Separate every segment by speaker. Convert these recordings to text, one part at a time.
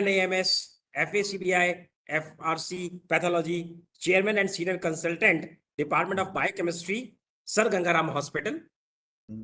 Speaker 1: AMS, FACBI, FRC, Pathology, Chairman and Senior Consultant, Department of Biochemistry, Sir Gangaram Hospital.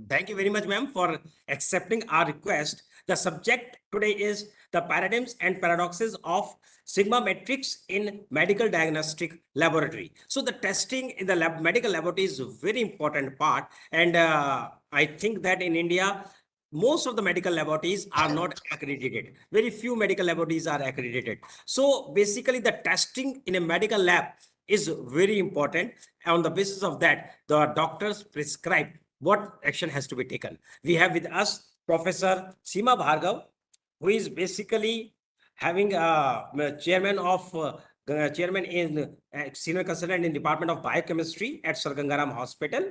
Speaker 1: Thank you very much, ma'am, for accepting our request. The subject today is the paradigms and paradoxes of Sigmametrics in Medical Diagnostic Laboratory. So the testing in the medical laboratory is a very important part. And I think that in India, most of the medical laboratories are not accredited. Very few medical laboratories are accredited. So basically the testing in a medical lab is very important. On the basis of that, the doctors prescribe what action has to be taken. We have with us Professor Seema Bhargav, who is basically having a chairman in senior consultant in Department of Biochemistry at Sir Gangaram Hospital.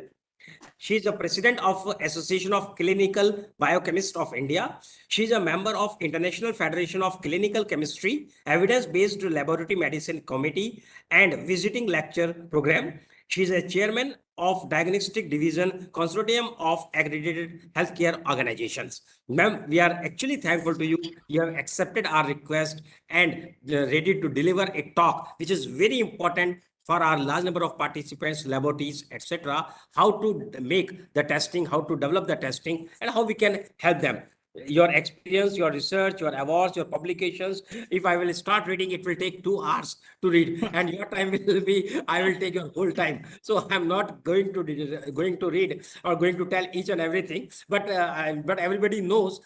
Speaker 1: She is the president of Association of Clinical Biochemists of India. She is a member of International Federation of Clinical Chemistry, Evidence-Based Laboratory Medicine Committee, and Visiting Lecture Program. She is a chairman of Diagnostic Division Consortium of Accredited Healthcare Organizations. Ma'am, we are actually thankful to you. You have accepted our request and ready to deliver a talk, which is very important for our large number of participants, laboratories, etc., how to make the testing, how to develop the testing, and how we can help them. Your experience, your research, your awards, your publications. If I will start reading, it will take 2 hours to read, and your time will be, I will take your whole time. So I'm not going to read or going to tell each and everything, but everybody knows,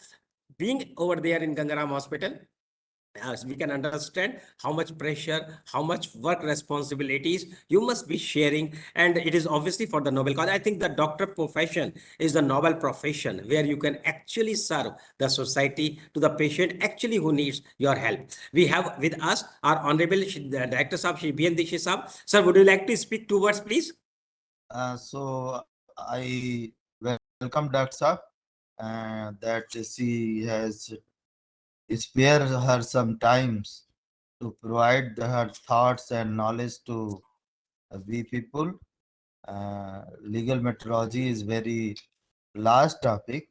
Speaker 1: being over there in Gangaram Hospital, we can understand how much pressure, how much work responsibilities you must be sharing. And it is obviously for the noble cause. I think the doctor profession is the noble profession where you can actually serve the society to the patient actually who needs your help. We have with us our Honorable Director Sahab, Shri B.N. Dixit Sahab. Sir, would you like to speak 2 words, please?
Speaker 2: So I welcome Dr. Saab, that she has spare her some times to provide her thoughts and knowledge to we people. Legal metrology is very large topic.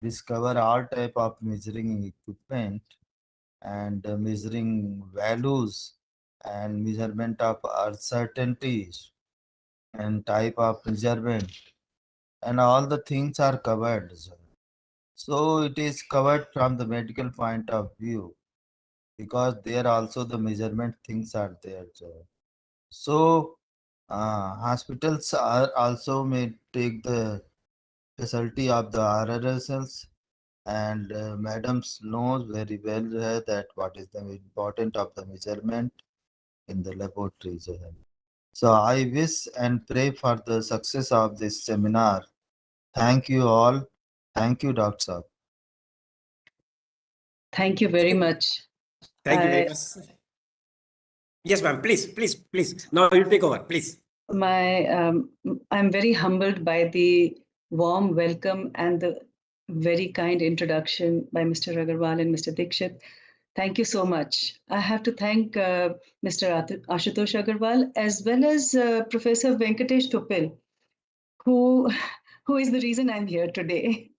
Speaker 2: Discover all type of measuring equipment and measuring values and measurement of uncertainties and type of measurement, and all the things are covered. So it is covered from the medical point of view, because there also the measurement things are there. So hospitals are also may take the facility of the RRSLs, and madams knows very well that what is the important of the measurement in the laboratories. So I wish and pray for the success of this seminar. Thank you all. Thank you, Dr. Saab.
Speaker 3: Thank you very much.
Speaker 1: Thank you very much. Yes, ma'am. Please. Now you take over, please.
Speaker 3: I'm very humbled by the warm welcome and the very kind introduction by Mr. Agarwal and Mr. Dixit. Thank you so much. I have to thank Mr. Ashutosh Agarwal as well as Professor Venkatesh Topil, who is the reason I'm here today,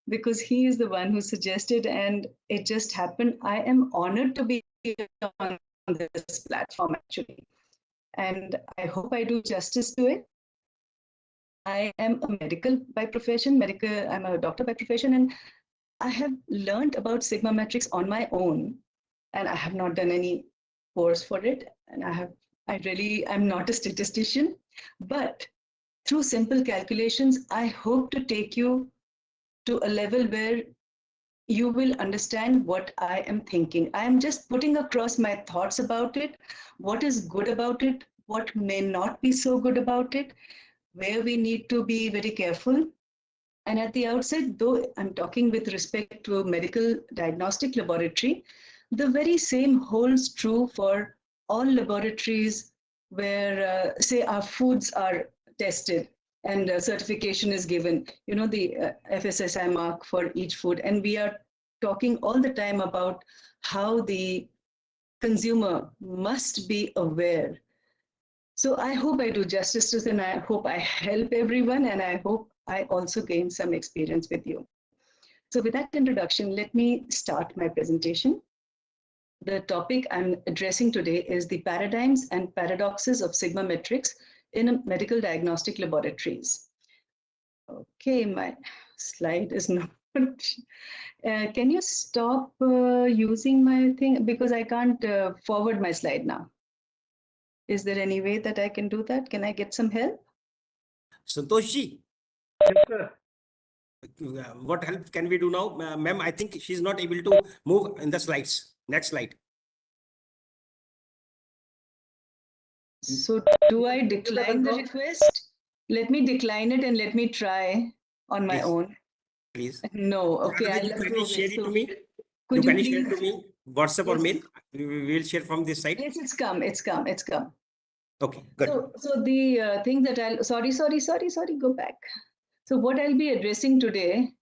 Speaker 3: because he is the one who suggested, and it just happened. I am honored to be on this platform, actually, and I hope I do justice to it. I am a medical by profession, I'm a doctor by profession, and I have learned about Sigmametrics on my own, and I have not done any course for it. And I'm not a statistician, but through simple calculations, I hope to take you to a level where you will understand what I am thinking. I am just putting across my thoughts about it, what is good about it, what may not be so good about it, where we need to be very careful. And at the outset, though I'm talking with respect to a medical diagnostic laboratory, the very same holds true for all laboratories where, say, our foods are tested and certification is given, the FSSI mark for each food. And we are talking all the time about how the consumer must be aware. So I hope I do justice to this, and I hope I help everyone, and I hope I also gain some experience with you. So with that introduction, let me start my presentation. The topic I'm addressing today is the paradigms and paradoxes of Sigmametrics in medical diagnostic laboratories. Okay, my slide is not. Can you stop using my thing? Because I can't forward my slide now. Is there any way that I can do that? Can I get some help?
Speaker 1: Santosh ji, what help can we do now? Ma'am, I think she's not able to move in the slides. Next slide.
Speaker 3: So do I decline the request? Let me decline it and let me try on my
Speaker 1: Please.
Speaker 3: own.
Speaker 1: Please.
Speaker 3: No, okay,
Speaker 1: Rather than
Speaker 3: I'll
Speaker 1: you kindly
Speaker 3: approve
Speaker 1: share
Speaker 3: it.
Speaker 1: it to
Speaker 3: So
Speaker 1: me.
Speaker 3: could you
Speaker 1: Kindly share it to
Speaker 3: please?
Speaker 1: me, WhatsApp or
Speaker 3: Yes.
Speaker 1: mail. We will share from this side.
Speaker 3: Yes, it's come.
Speaker 1: Okay, good.
Speaker 3: So the thing that sorry, go back. So what I'll be addressing today,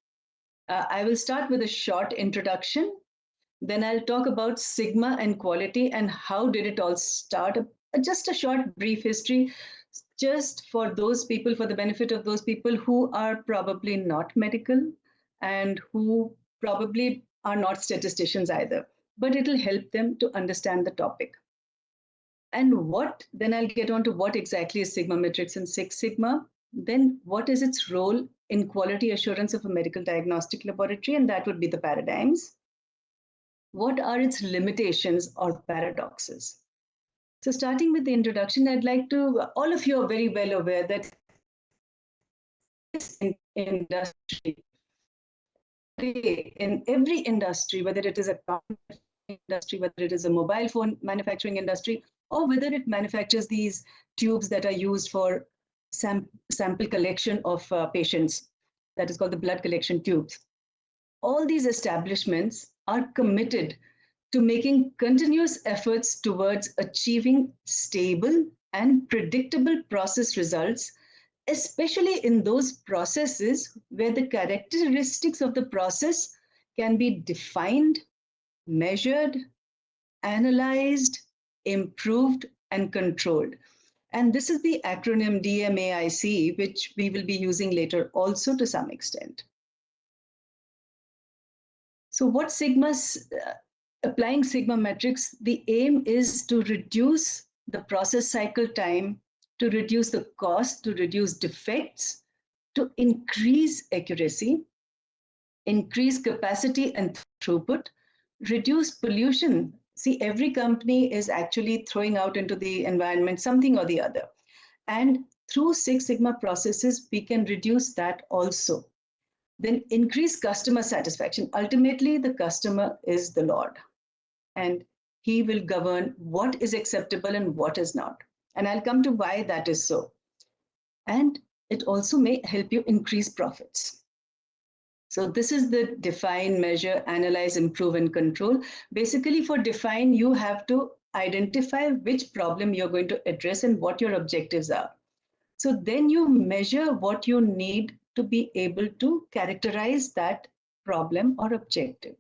Speaker 3: I will start with a short introduction. Then I'll talk about Sigma and quality and how did it all start. Just a short brief history, just for those people, for the benefit of those people who are probably not medical and who probably are not statisticians either, but it'll help them to understand the topic. And then I'll get on to what exactly is Sigmametrics and Six Sigma. Then what is its role in quality assurance of a medical diagnostic laboratory? And that would be the paradigms. What are its limitations or paradoxes? So starting with the introduction, I'd like to, all of you are very well aware that this industry, in every industry, whether it is a car industry, whether it is a mobile phone manufacturing industry, or whether it manufactures these tubes that are used for sample collection of patients, that is called the blood collection tubes. All these establishments are committed to making continuous efforts towards achieving stable and predictable process results, especially in those processes where the characteristics of the process can be defined, measured, analyzed, improved, and controlled. And this is the acronym DMAIC, which we will be using later also to some extent. So what applying Sigmametrics, the aim is to reduce the process cycle time, to reduce the cost, to reduce defects, to increase accuracy, increase capacity and throughput, reduce pollution. See, every company is actually throwing out into the environment something or the other. And through Six Sigma processes, we can reduce that also. Then increase customer satisfaction. Ultimately, the customer is the Lord, and he will govern what is acceptable and what is not. And I'll come to why that is so. And it also may help you increase profits. So this is the define, measure, analyze, improve, and control. Basically, for define, you have to identify which problem you're going to address and what your objectives are. So then you measure what you need to be able to characterize that problem or objective.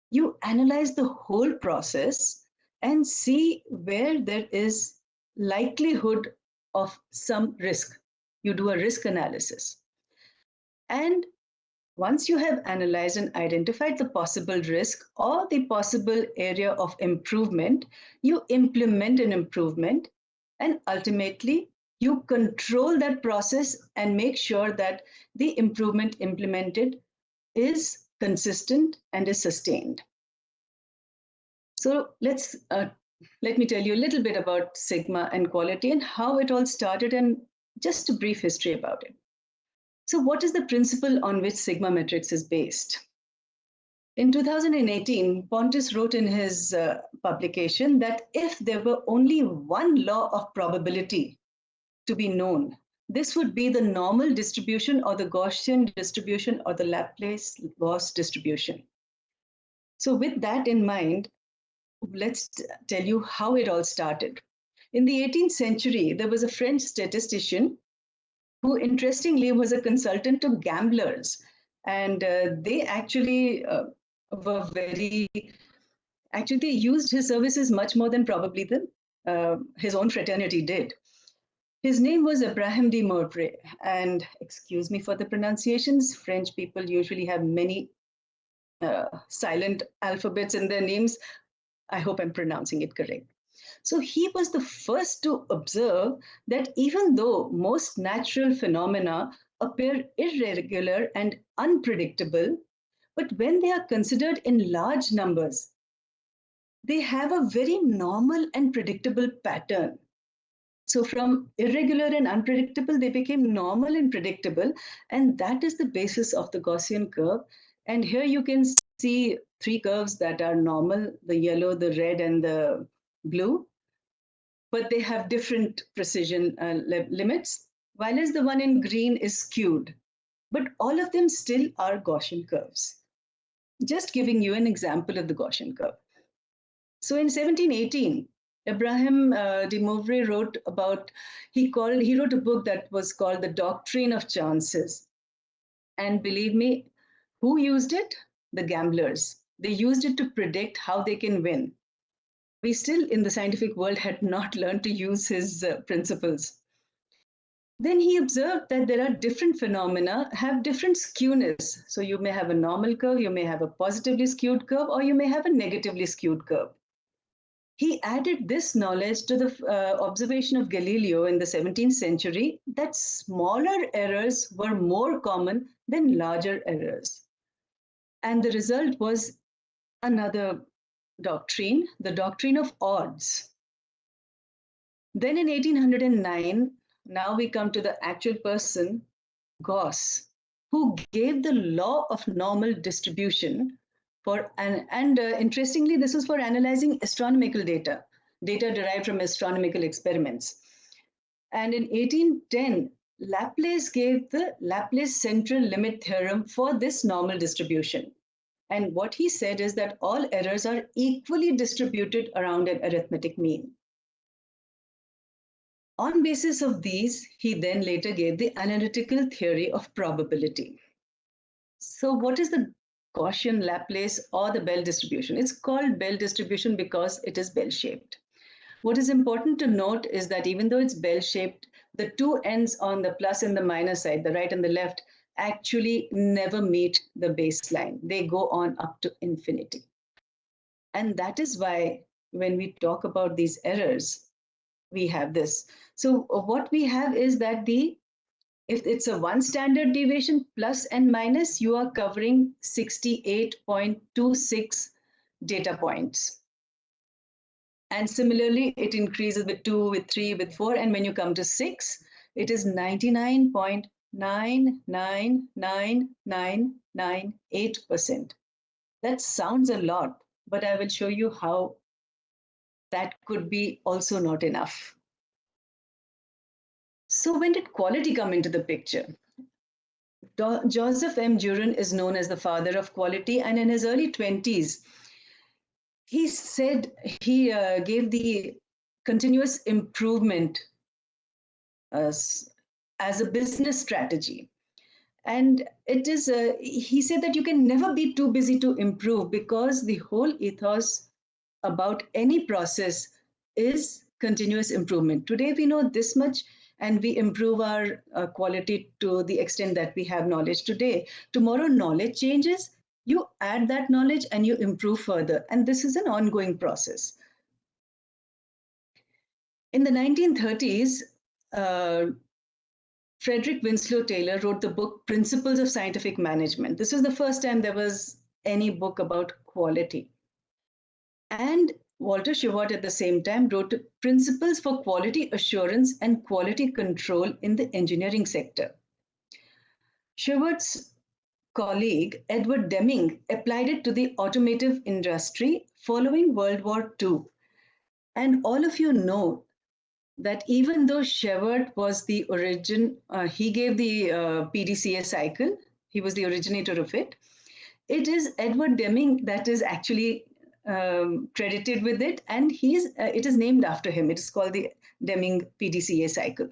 Speaker 3: You analyze the whole process and see where there is likelihood of some risk. You do a risk analysis. And once you have analyzed and identified the possible risk or the possible area of improvement, you implement an improvement, and ultimately you control that process and make sure that the improvement implemented is consistent and is sustained. So let me tell you a little bit about Sigma and quality and how it all started, and just a brief history about it. So what is the principle on which Sigmametrics is based? In 2018, Pontus wrote in his publication that if there were only one law of probability to be known, this would be the normal distribution or the Gaussian distribution or the Laplace-Gauss distribution. So with that in mind, let's tell you how it all started. In the 18th century, there was a French statistician who interestingly was a consultant to gamblers. And they actually were they used his services much more than probably his own fraternity did. His name was Abraham de Moivre, and excuse me for the pronunciations, French people usually have many silent alphabets in their names. I hope I'm pronouncing it correct. So he was the first to observe that even though most natural phenomena appear irregular and unpredictable, but when they are considered in large numbers, they have a very normal and predictable pattern. So from irregular and unpredictable, they became normal and predictable. And that is the basis of the Gaussian curve. And here you can see three curves that are normal, the yellow, the red, and the blue. But they have different precision limits, while the one in green is skewed. But all of them still are Gaussian curves. Just giving you an example of the Gaussian curve. So in 1718, Abraham de Moivre wrote he wrote a book that was called The Doctrine of Chances. And believe me, who used it? The gamblers. They used it to predict how they can win. We still in the scientific world had not learned to use his principles. Then he observed that there are different phenomena have different skewness. So you may have a normal curve, you may have a positively skewed curve, or you may have a negatively skewed curve. He added this knowledge to the observation of Galileo in the 17th century that smaller errors were more common than larger errors. And the result was another doctrine, the doctrine of odds. Then in 1809, now we come to the actual person, Gauss, who gave the law of normal distribution interestingly, this was for analyzing astronomical data derived from astronomical experiments. And in 1810, Laplace gave the Laplace central limit theorem for this normal distribution. And what he said is that all errors are equally distributed around an arithmetic mean. On basis of these, he then later gave the analytical theory of probability. So what is the Gaussian Laplace or the Bell distribution? It's called Bell distribution because it is bell-shaped. What is important to note is that even though it's bell-shaped, the two ends on the plus and the minus side, the right and the left, actually never meet the baseline. They go on up to infinity. And that is why when we talk about these errors, we have this. So what we have is that if it's a one standard deviation plus and minus, you are covering 68.26 data points. And similarly, it increases with 2, with 3, with 4. And when you come to 6, it is 99.999998%. That sounds a lot, but I will show you how that could be also not enough. So when did quality come into the picture? Joseph M. Juran is known as the father of quality, and in his early 20s, he said he gave the continuous improvement as a business strategy. And it is, he said that you can never be too busy to improve because the whole ethos about any process is continuous improvement. Today we know this much and we improve our quality to the extent that we have knowledge today. Tomorrow knowledge changes, you add that knowledge and you improve further. And this is an ongoing process. In the 1930s, Frederick Winslow Taylor wrote the book Principles of Scientific Management. This was the first time there was any book about quality. And Walter Shewhart at the same time wrote Principles for Quality Assurance and Quality Control in the Engineering Sector. Shewhart's colleague, Edward Deming, applied it to the automotive industry following World War II. And all of you know that even though Shewhart was the origin, he gave the PDCA cycle, he was the originator of it. It is Edward Deming that is actually credited with it, and it is named after him. It is called the Deming PDCA cycle.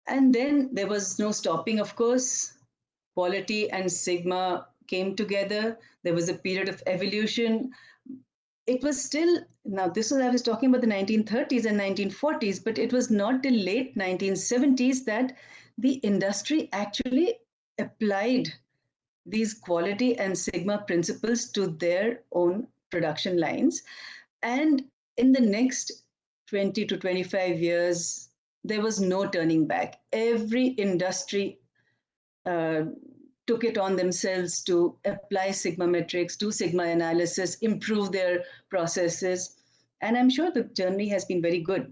Speaker 3: And then there was no stopping, of course. Quality and Sigma came together. There was a period of evolution. It was still, now this was, I was talking about the 1930s and 1940s, but it was not till late 1970s that the industry actually applied these quality and Sigma principles to their own production lines. And in the next 20 to 25 years, there was no turning back. Every industry took it on themselves to apply Sigmametrics, do Sigma analysis, improve their processes. And I'm sure the journey has been very good.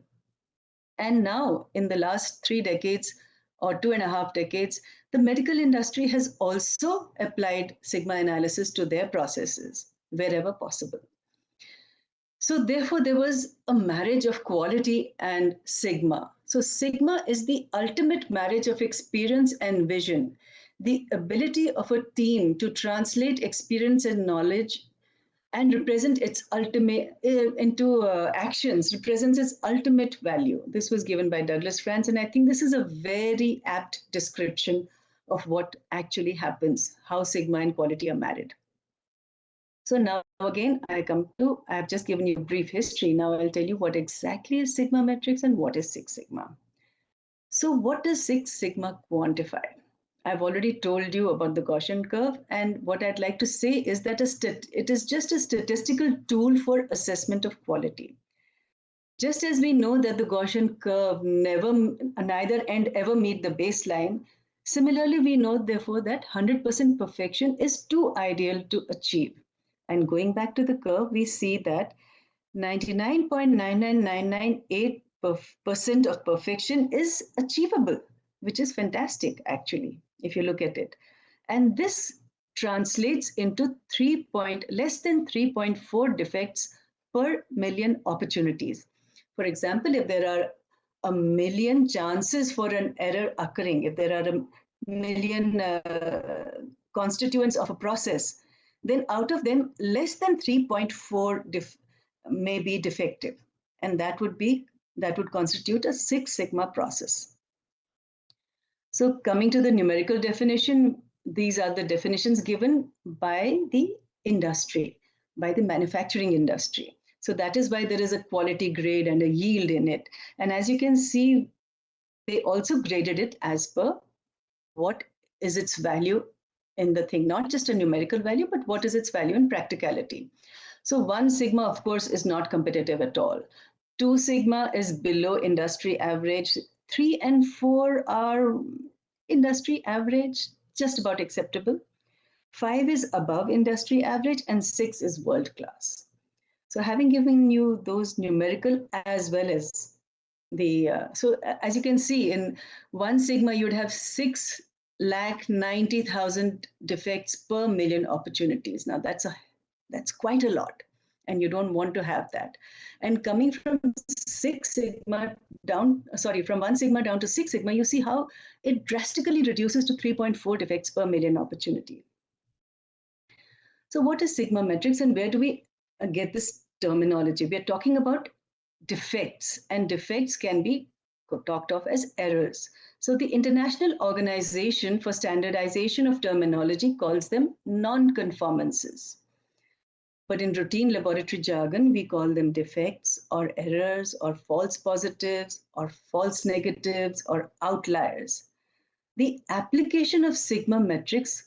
Speaker 3: And now, in the last 3 decades or 2.5 decades, the medical industry has also applied Sigma analysis to their processes wherever possible. So therefore, there was a marriage of quality and Sigma. So Sigma is the ultimate marriage of experience and vision, the ability of a team to translate experience and knowledge and represent its ultimate into actions, represents its ultimate value. This was given by Douglas France, and I think this is a very apt description of what actually happens, how Sigma and quality are married. So now again, I've just given you a brief history. Now I'll tell you what exactly is Sigmametrics and what is Six Sigma. So what does Six Sigma quantify? I've already told you about the Gaussian curve, and what I'd like to say is that it is just a statistical tool for assessment of quality. Just as we know that the Gaussian curve neither end ever meet the baseline, similarly we know therefore that 100% perfection is too ideal to achieve. And going back to the curve, we see that 99.99998% of perfection is achievable, which is fantastic actually, if you look at it. And this translates into less than 3.4 defects per million opportunities. For example, if there are 1 million chances for an error occurring, if there are 1 million constituents of a process, then out of them, less than 3.4 may be defective. And that would constitute a Six Sigma process. So coming to the numerical definition, these are the definitions given by the industry, by the manufacturing industry. So that is why there is a quality grade and a yield in it. And as you can see, they also graded it as per what is its value in the thing, not just a numerical value, but what is its value in practicality. So 1 Sigma, of course, is not competitive at all. 2 Sigma is below industry average. 3 and 4 are industry average, just about acceptable. 5 is above industry average, and 6 is world class. So having given you those numerical as well as so as you can see, in 1 Sigma, you'd have 6,90,000 defects per million opportunities. Now that's quite a lot, and you don't want to have that. And coming from from 1 Sigma down to 6 Sigma, you see how it drastically reduces to 3.4 defects per million opportunity. So what is Sigmametrics, and where do we get this terminology? We are talking about defects, and defects can be talked of as errors. So the International Organization for Standardization of Terminology calls them non-conformances. But in routine laboratory jargon, we call them defects or errors or false positives or false negatives or outliers. The application of Sigmametrics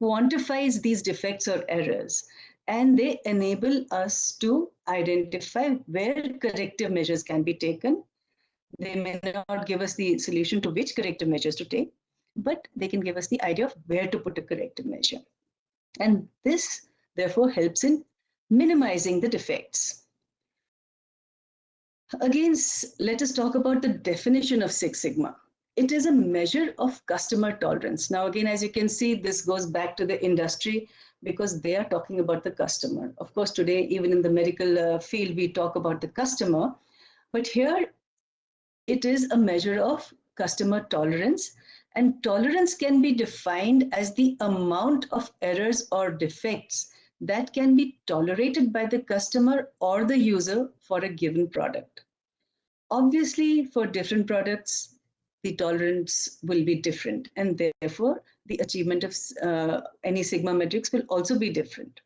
Speaker 3: quantifies these defects or errors, and they enable us to identify where corrective measures can be taken. They may not give us the solution to which corrective measures to take, but they can give us the idea of where to put a corrective measure. And this, therefore, helps in minimizing the defects. Again, let us talk about the definition of Six Sigma. It is a measure of customer tolerance. Now, again, as you can see, this goes back to the industry because they are talking about the customer. Of course, today, even in the medical field, we talk about the customer. But here, it is a measure of customer tolerance. And tolerance can be defined as the amount of errors or defects that can be tolerated by the customer or the user for a given product. Obviously, for different products, the tolerance will be different, and therefore the achievement of any Sigmametrics will also be different.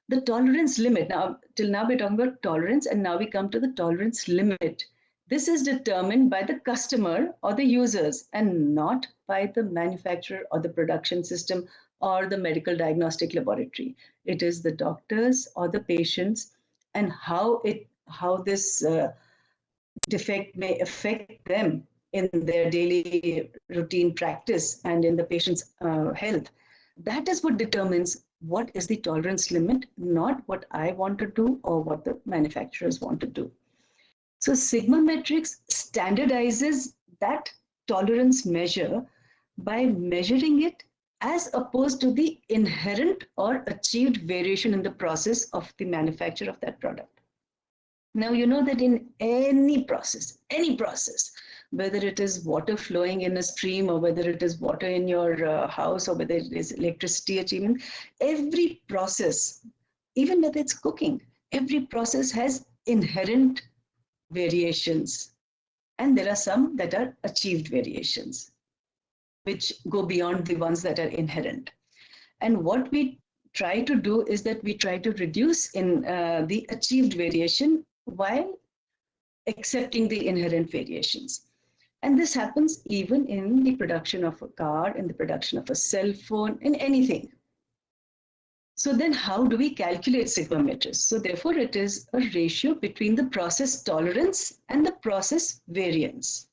Speaker 3: The tolerance limit, now till now we're talking about tolerance, and now we come to the tolerance limit. This is determined by the customer or the users and not by the manufacturer or the production system or the medical diagnostic laboratory. It is the doctors or the patients, and how this defect may affect them in their daily routine practice and in the patient's health. That is what determines what is the tolerance limit, not what I want to do or what the manufacturers want to do. So Sigmametrics standardizes that tolerance measure by measuring it as opposed to the inherent or achieved variation in the process of the manufacture of that product. Now, you know that in any process, whether it is water flowing in a stream or whether it is water in your house or whether it is electricity achievement, every process, even whether it's cooking, every process has inherent variations. And there are some that are achieved variations, which go beyond the ones that are inherent. And what we try to do is that we try to reduce in the achieved variation while accepting the inherent variations. And this happens even in the production of a car, in the production of a cell phone, in anything. So then how do we calculate sigmametrics? So therefore, it is a ratio between the process tolerance and the process variance.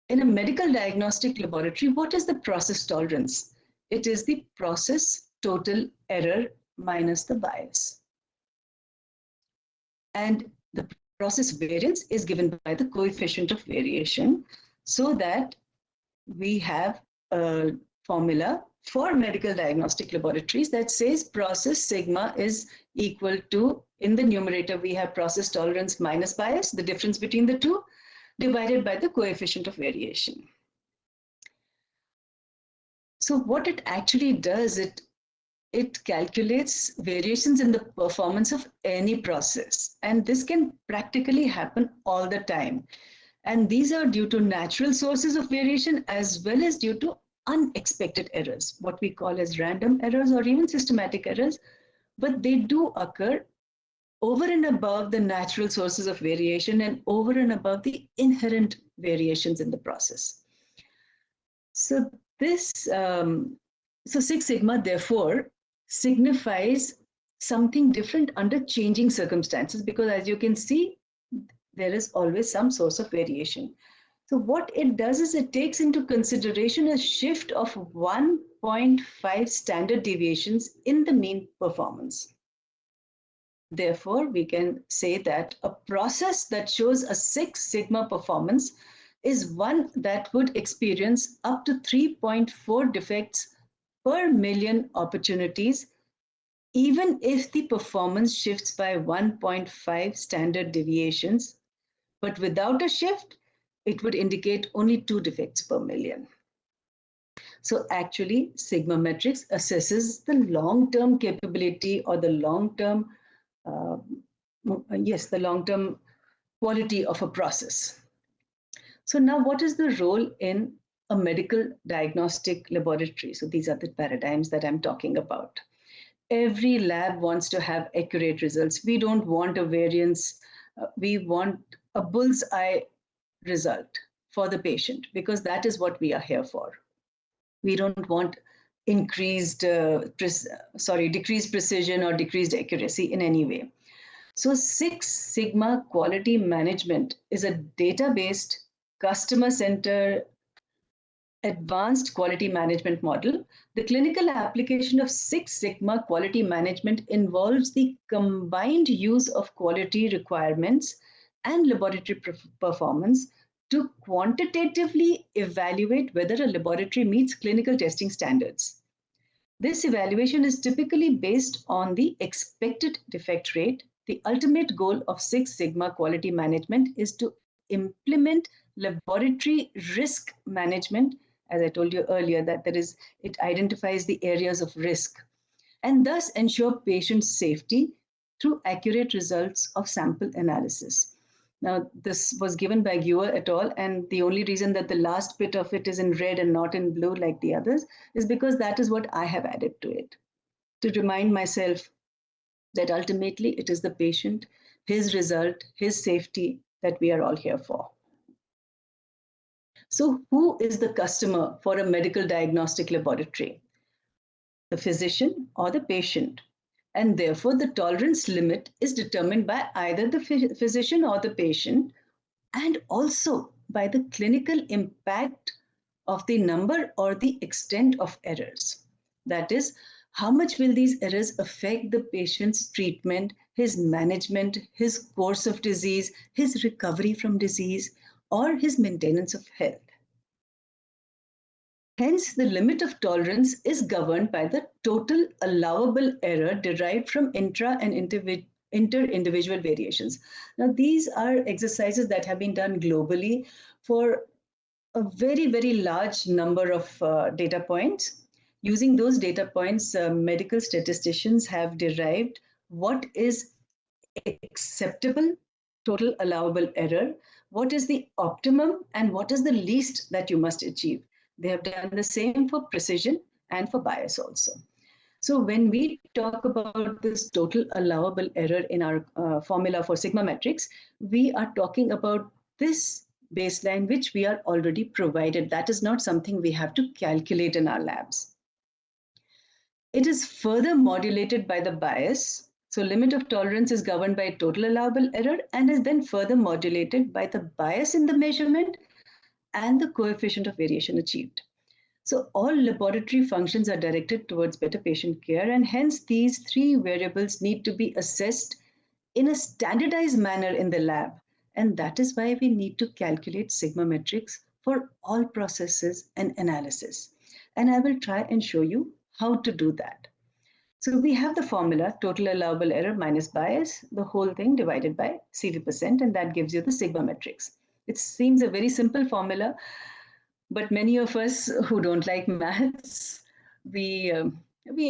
Speaker 3: In a medical diagnostic laboratory, what is the process tolerance? It is the process total error minus the bias. And the process variance is given by the coefficient of variation, so that we have a formula for medical diagnostic laboratories that says process sigma is equal to, in the numerator, we have process tolerance minus bias, the difference between the two, divided by the coefficient of variation. So what it actually does, it calculates variations in the performance of any process. And this can practically happen all the time. And these are due to natural sources of variation as well as due to unexpected errors, what we call as random errors or even systematic errors. But they do occur over and above the natural sources of variation and over and above the inherent variations in the process. So this, so Six Sigma, therefore, signifies something different under changing circumstances, because as you can see, there is always some source of variation. So what it does is it takes into consideration a shift of 1.5 standard deviations in the mean performance. Therefore, we can say that a process that shows a 6 sigma performance is one that would experience up to 3.4 defects per million opportunities, even if the performance shifts by 1.5 standard deviations. But without a shift, it would indicate only 2 defects per million. So actually, Sigmametrics assesses the long-term capability or the long-term, the long-term quality of a process. So now what is the role in a medical diagnostic laboratory? So these are the paradigms that I'm talking about. Every lab wants to have accurate results. We don't want a variance. We want a bullseye result for the patient, because that is what we are here for. We don't want decreased precision or decreased accuracy in any way. So Six Sigma quality management is a data-based, customer-centered, advanced quality management model. The clinical application of Six Sigma quality management involves the combined use of quality requirements and laboratory performance to quantitatively evaluate whether a laboratory meets clinical testing standards. This evaluation is typically based on the expected defect rate. The ultimate goal of Six Sigma quality management is to implement laboratory risk management, as I told you earlier, that it identifies the areas of risk, and thus ensure patient safety through accurate results of sample analysis. Now, this was given by Guer et al., and the only reason that the last bit of it is in red and not in blue like the others is because that is what I have added to it, to remind myself that ultimately it is the patient, his result, his safety that we are all here for. So who is the customer for a medical diagnostic laboratory? the physician or the patient. And therefore, the tolerance limit is determined by either the physician or the patient, and also by the clinical impact of the number or the extent of errors. That is, how much will these errors affect the patient's treatment, his management, his course of disease, his recovery from disease, or his maintenance of health. Hence, the limit of tolerance is governed by the total allowable error derived from intra and inter-individual variations. Now, these are exercises that have been done globally for a very, very large number of data points. Using those data points, medical statisticians have derived what is acceptable total allowable error, what is the optimum, and what is the least that you must achieve. They have done the same for precision and for bias also. So when we talk about this total allowable error in our formula for Sigmametrics, we are talking about this baseline which we are already provided. That is not something we have to calculate in our labs. It is further modulated by the bias. So limit of tolerance is governed by total allowable error and is then further modulated by the bias in the measurement and the coefficient of variation achieved. So all laboratory functions are directed towards better patient care, and hence these three variables need to be assessed in a standardized manner in the lab. And that is why we need to calculate Sigmametrics for all processes and analysis. And I will try and show you how to do that. So we have the formula, total allowable error minus bias, the whole thing divided by CV%, and that gives you the Sigmametrics. It seems a very simple formula, but many of us who don't like maths, we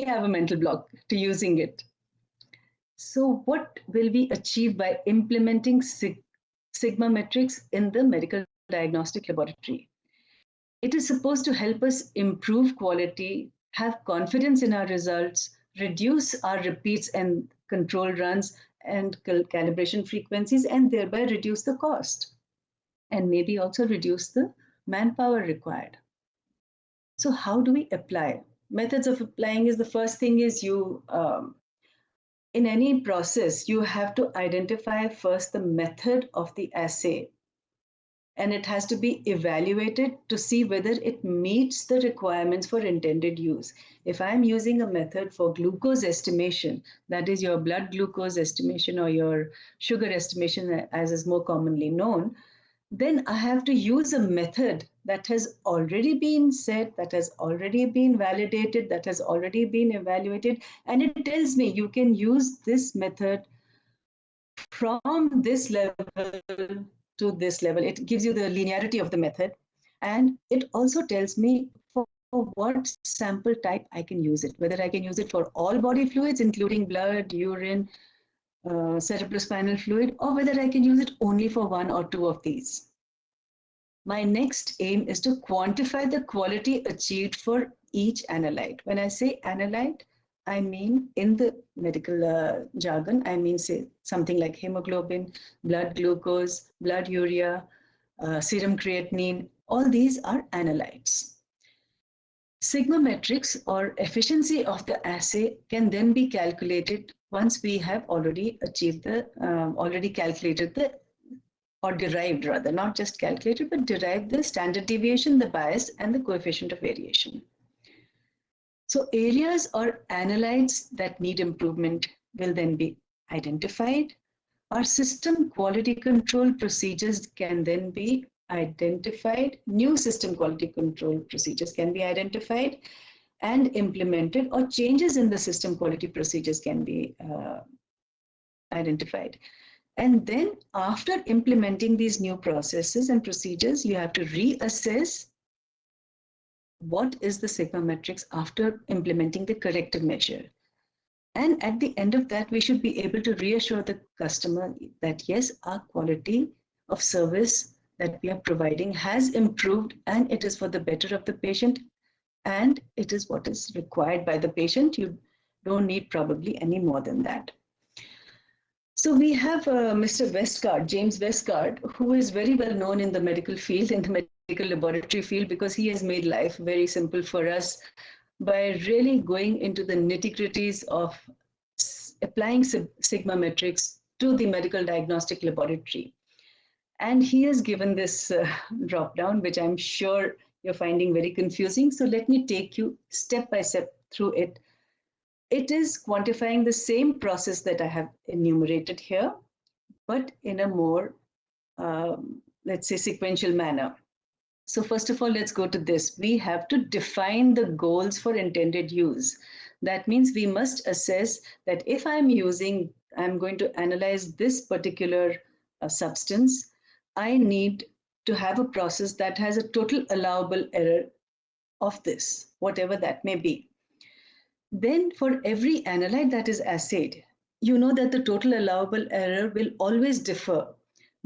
Speaker 3: have a mental block to using it. So what will we achieve by implementing Sigmametrics in the Medical Diagnostic Laboratory? It is supposed to help us improve quality, have confidence in our results, reduce our repeats and control runs and calibration frequencies, and thereby reduce the cost, and maybe also reduce the manpower required. So how do we apply? Methods of applying is, the first thing is you, in any process, you have to identify first the method of the assay, and it has to be evaluated to see whether it meets the requirements for intended use. If I'm using a method for glucose estimation, that is your blood glucose estimation or your sugar estimation as is more commonly known, then I have to use a method that has already been set, that has already been validated, that has already been evaluated, and it tells me you can use this method from this level to this level. It gives you the linearity of the method, and it also tells me for what sample type I can use it, whether I can use it for all body fluids, including blood, urine, cerebrospinal fluid, or whether I can use it only for one or two of these. My next aim is to quantify the quality achieved for each analyte. When I say analyte, I mean in the medical jargon, I mean say something like hemoglobin, blood glucose, blood urea, serum creatinine, all these are analytes. Sigmametrics or efficiency of the assay can then be calculated once we have already achieved the, already calculated the, or derived rather, not just calculated, but derived the standard deviation, the bias, and the coefficient of variation. So areas or analytes that need improvement will then be identified. Our system quality control procedures can then be identified. New system quality control procedures can be identified and implemented, or changes in the system quality procedures can be identified. And then after implementing these new processes and procedures, you have to reassess what is the Sigmametrics after implementing the corrective measure. And at the end of that, we should be able to reassure the customer that yes, our quality of service that we are providing has improved, and it is for the better of the patient, and it is what is required by the patient. You don't need probably any more than that. So we have Mr. Westcott, James Westcott, who is very well known in the medical field, in the medical laboratory field, because he has made life very simple for us by really going into the nitty-gritties of applying Sigmametrics to the Medical Diagnostic Laboratory. And he has given this drop down, which I'm sure you're finding very confusing. So let me take you step by step through it. It is quantifying the same process that I have enumerated here, but in a more, let's say, sequential manner. So first of all, let's go to this. We have to define the goals for intended use. That means we must assess that if I'm going to analyze this particular substance, I need to have a process that has a total allowable error of this, whatever that may be. Then for every analyte that is assayed, you know that the total allowable error will always differ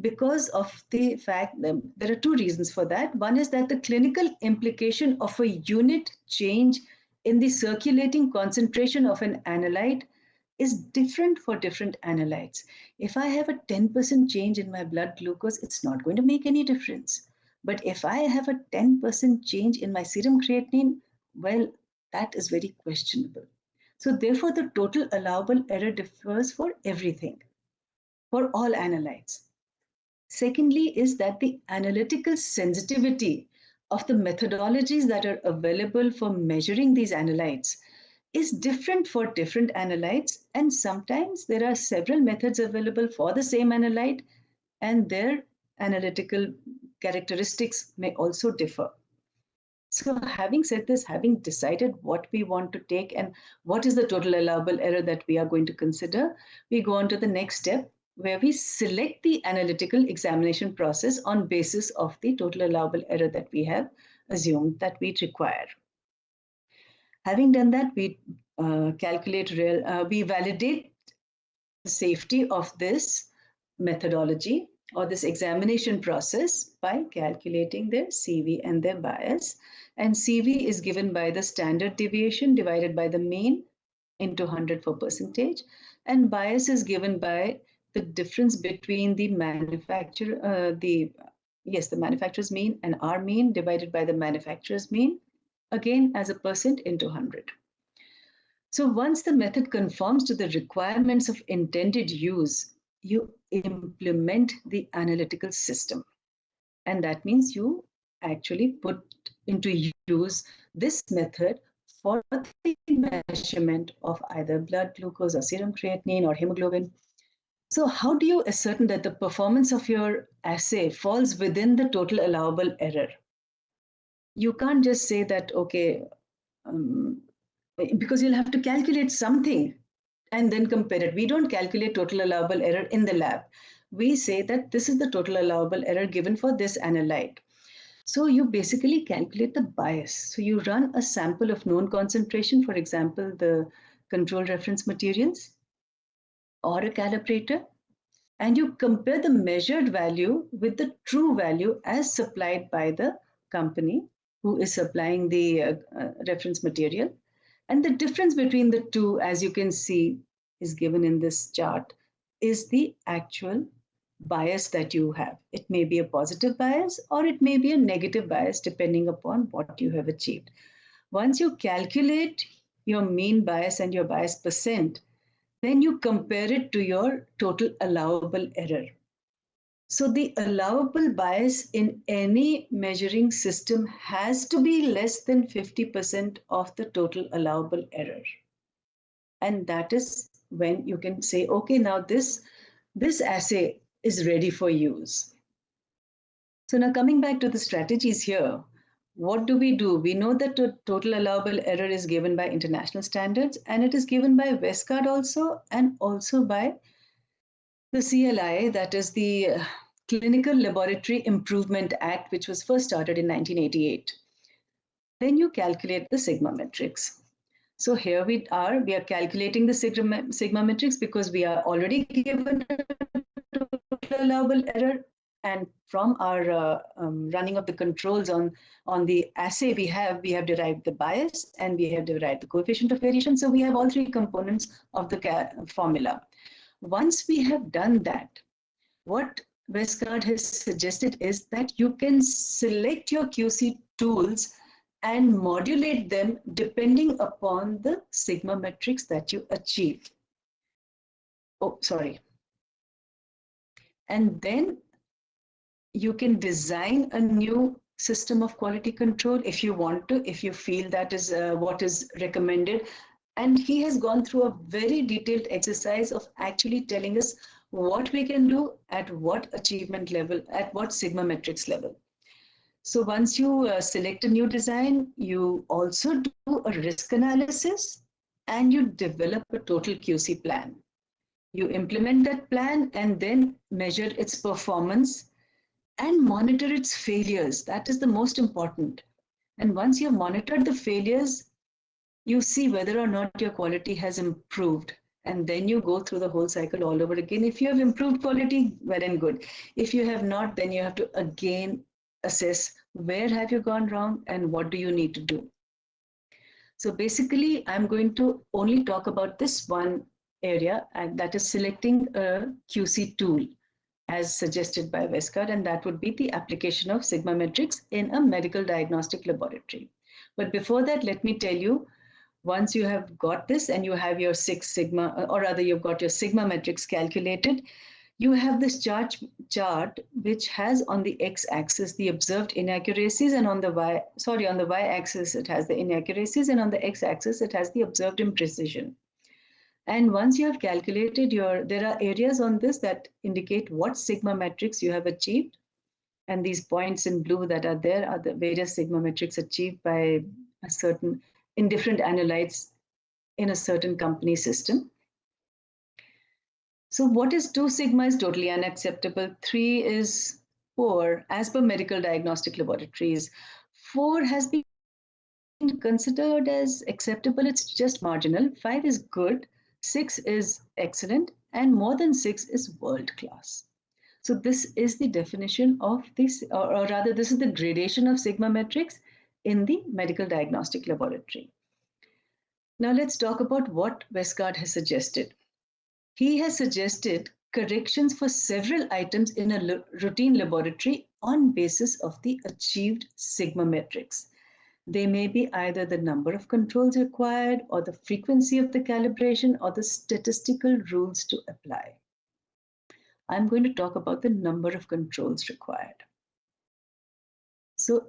Speaker 3: because of the fact that there are two reasons for that. One is that the clinical implication of a unit change in the circulating concentration of an analyte is different for different analytes. If I have a 10% change in my blood glucose, it's not going to make any difference. But if I have a 10% change in my serum creatinine, well, that is very questionable. So therefore, the total allowable error differs for everything, for all analytes. Secondly, is that the analytical sensitivity of the methodologies that are available for measuring these analytes is different for different analytes, and sometimes there are several methods available for the same analyte, and their analytical characteristics may also differ. So having said this, having decided what we want to take and what is the total allowable error that we are going to consider, we go on to the next step, where we select the analytical examination process on basis of the total allowable error that we have assumed that we require. Having done that, we we validate the safety of this methodology or this examination process by calculating their CV and their bias. And CV is given by the standard deviation divided by the mean into 100 for percentage. And bias is given by the difference between the manufacturer's mean and our mean divided by the manufacturer's mean, again as a percent into 100. So once the method conforms to the requirements of intended use, you implement the analytical system. And that means you actually put into use this method for the measurement of either blood glucose or serum creatinine or hemoglobin. So how do you ascertain that the performance of your assay falls within the total allowable error? You can't just say that, okay, because you'll have to calculate something and then compare it. We don't calculate total allowable error in the lab. We say that this is the total allowable error given for this analyte. So you basically calculate the bias. So you run a sample of known concentration, for example, the control reference materials or a calibrator, and you compare the measured value with the true value as supplied by the company who is supplying the reference material. And the difference between the two, as you can see, is given in this chart, is the actual bias that you have. It may be a positive bias or it may be a negative bias depending upon what you have achieved. Once you calculate your mean bias and your bias percent, then you compare it to your total allowable error. So the allowable bias in any measuring system has to be less than 50% of the total allowable error. And that is when you can say, okay, now this assay is ready for use. So now coming back to the strategies here, what do? We know that the total allowable error is given by international standards, and it is given by Westcard also, and also by the CLI, that is the Clinical Laboratory Improvement Act, which was first started in 1988. Then you calculate the Sigmametrics. So here we are calculating the Sigmametrics because we are already given a total allowable error. And from our running of the controls on the assay, we have derived the bias and we have derived the coefficient of variation. So we have all three components of the formula. Once we have done that, what Westcard has suggested is that you can select your QC tools and modulate them depending upon the sigma metrics that you achieve. Oh, sorry. And then you can design a new system of quality control if you want to, if you feel that is what is recommended. And he has gone through a very detailed exercise of actually telling us what we can do at what achievement level, at what sigma metrics level. So once you select a new design, you also do a risk analysis and you develop a total QC plan. You implement that plan and then measure its performance and monitor its failures. That is the most important. And once you've monitored the failures, you see whether or not your quality has improved. And then you go through the whole cycle all over again. If you have improved quality, well and good. If you have not, then you have to again assess where have you gone wrong and what do you need to do. So basically, I'm going to only talk about this one area, and that is selecting a QC tool as suggested by Westcott, and that would be the application of Sigmametrics in a medical diagnostic laboratory. But before that, let me tell you, once you have got this and you have your Six Sigma, or rather you've got your Sigma metrics calculated, you have this chart which has on the x-axis the observed inaccuracies, and on the y-axis it has the inaccuracies, and on the x-axis it has the observed imprecision. And once you have calculated there are areas on this that indicate what sigma metrics you have achieved. And these points in blue that are there are the various sigma metrics achieved by in different analytes in a certain company system. So what is 2 sigma is totally unacceptable. 3 is poor as per medical diagnostic laboratories. 4 has been considered as acceptable. It's just marginal. 5 is good. 6 is excellent. And more than 6 is world class. So this is the definition of this, or rather this is the gradation of sigma metrics in the medical diagnostic laboratory. Now let's talk about what Westcott has suggested. He has suggested corrections for several items in a routine laboratory on basis of the achieved sigma metrics. They may be either the number of controls required, or the frequency of the calibration, or the statistical rules to apply. I'm going to talk about the number of controls required. So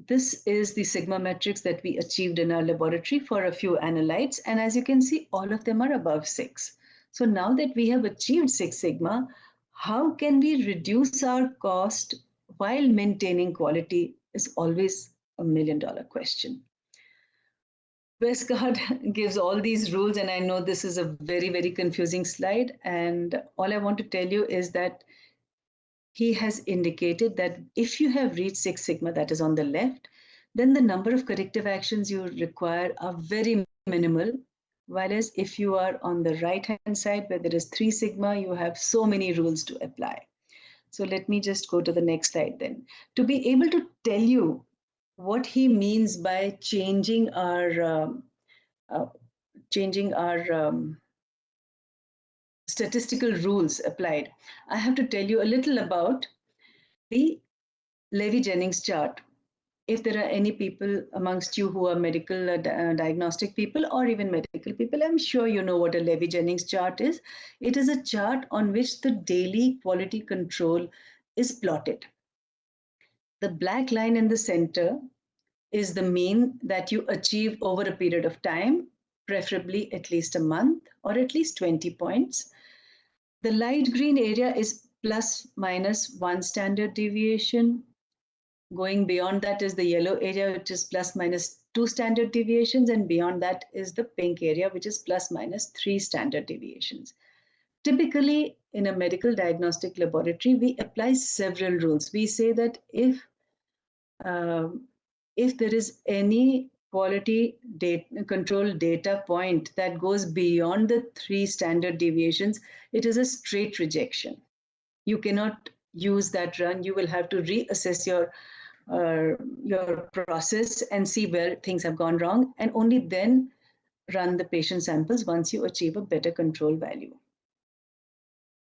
Speaker 3: this is the sigma metrics that we achieved in our laboratory for a few analytes. And as you can see, all of them are above 6. So now that we have achieved 6 sigma, how can we reduce our cost while maintaining quality is always a $1 million question. Westcott gives all these rules, and I know this is a very, very confusing slide. And all I want to tell you is that he has indicated that if you have reached 6 sigma, that is on the left, then the number of corrective actions you require are very minimal. Whereas if you are on the right-hand side where there is 3 sigma, you have so many rules to apply. So let me just go to the next slide then. To be able to tell you what he means by changing our statistical rules applied, I have to tell you a little about the Levy-Jennings chart. If there are any people amongst you who are medical diagnostic people or even medical people, I'm sure you know what a Levy-Jennings chart is. It is a chart on which the daily quality control is plotted. The black line in the center is the mean that you achieve over a period of time, preferably at least a month or at least 20 points. The light green area is plus minus 1 standard deviation. Going beyond that is the yellow area, which is plus minus 2 standard deviations, and beyond that is the pink area, which is plus minus 3 standard deviations. Typically, in a medical diagnostic laboratory, we apply several rules. We say that if there is any quality control data point that goes beyond the 3 standard deviations, it is a straight rejection. You cannot use that run. You will have to reassess your process and see where things have gone wrong, and only then run the patient samples once you achieve a better control value.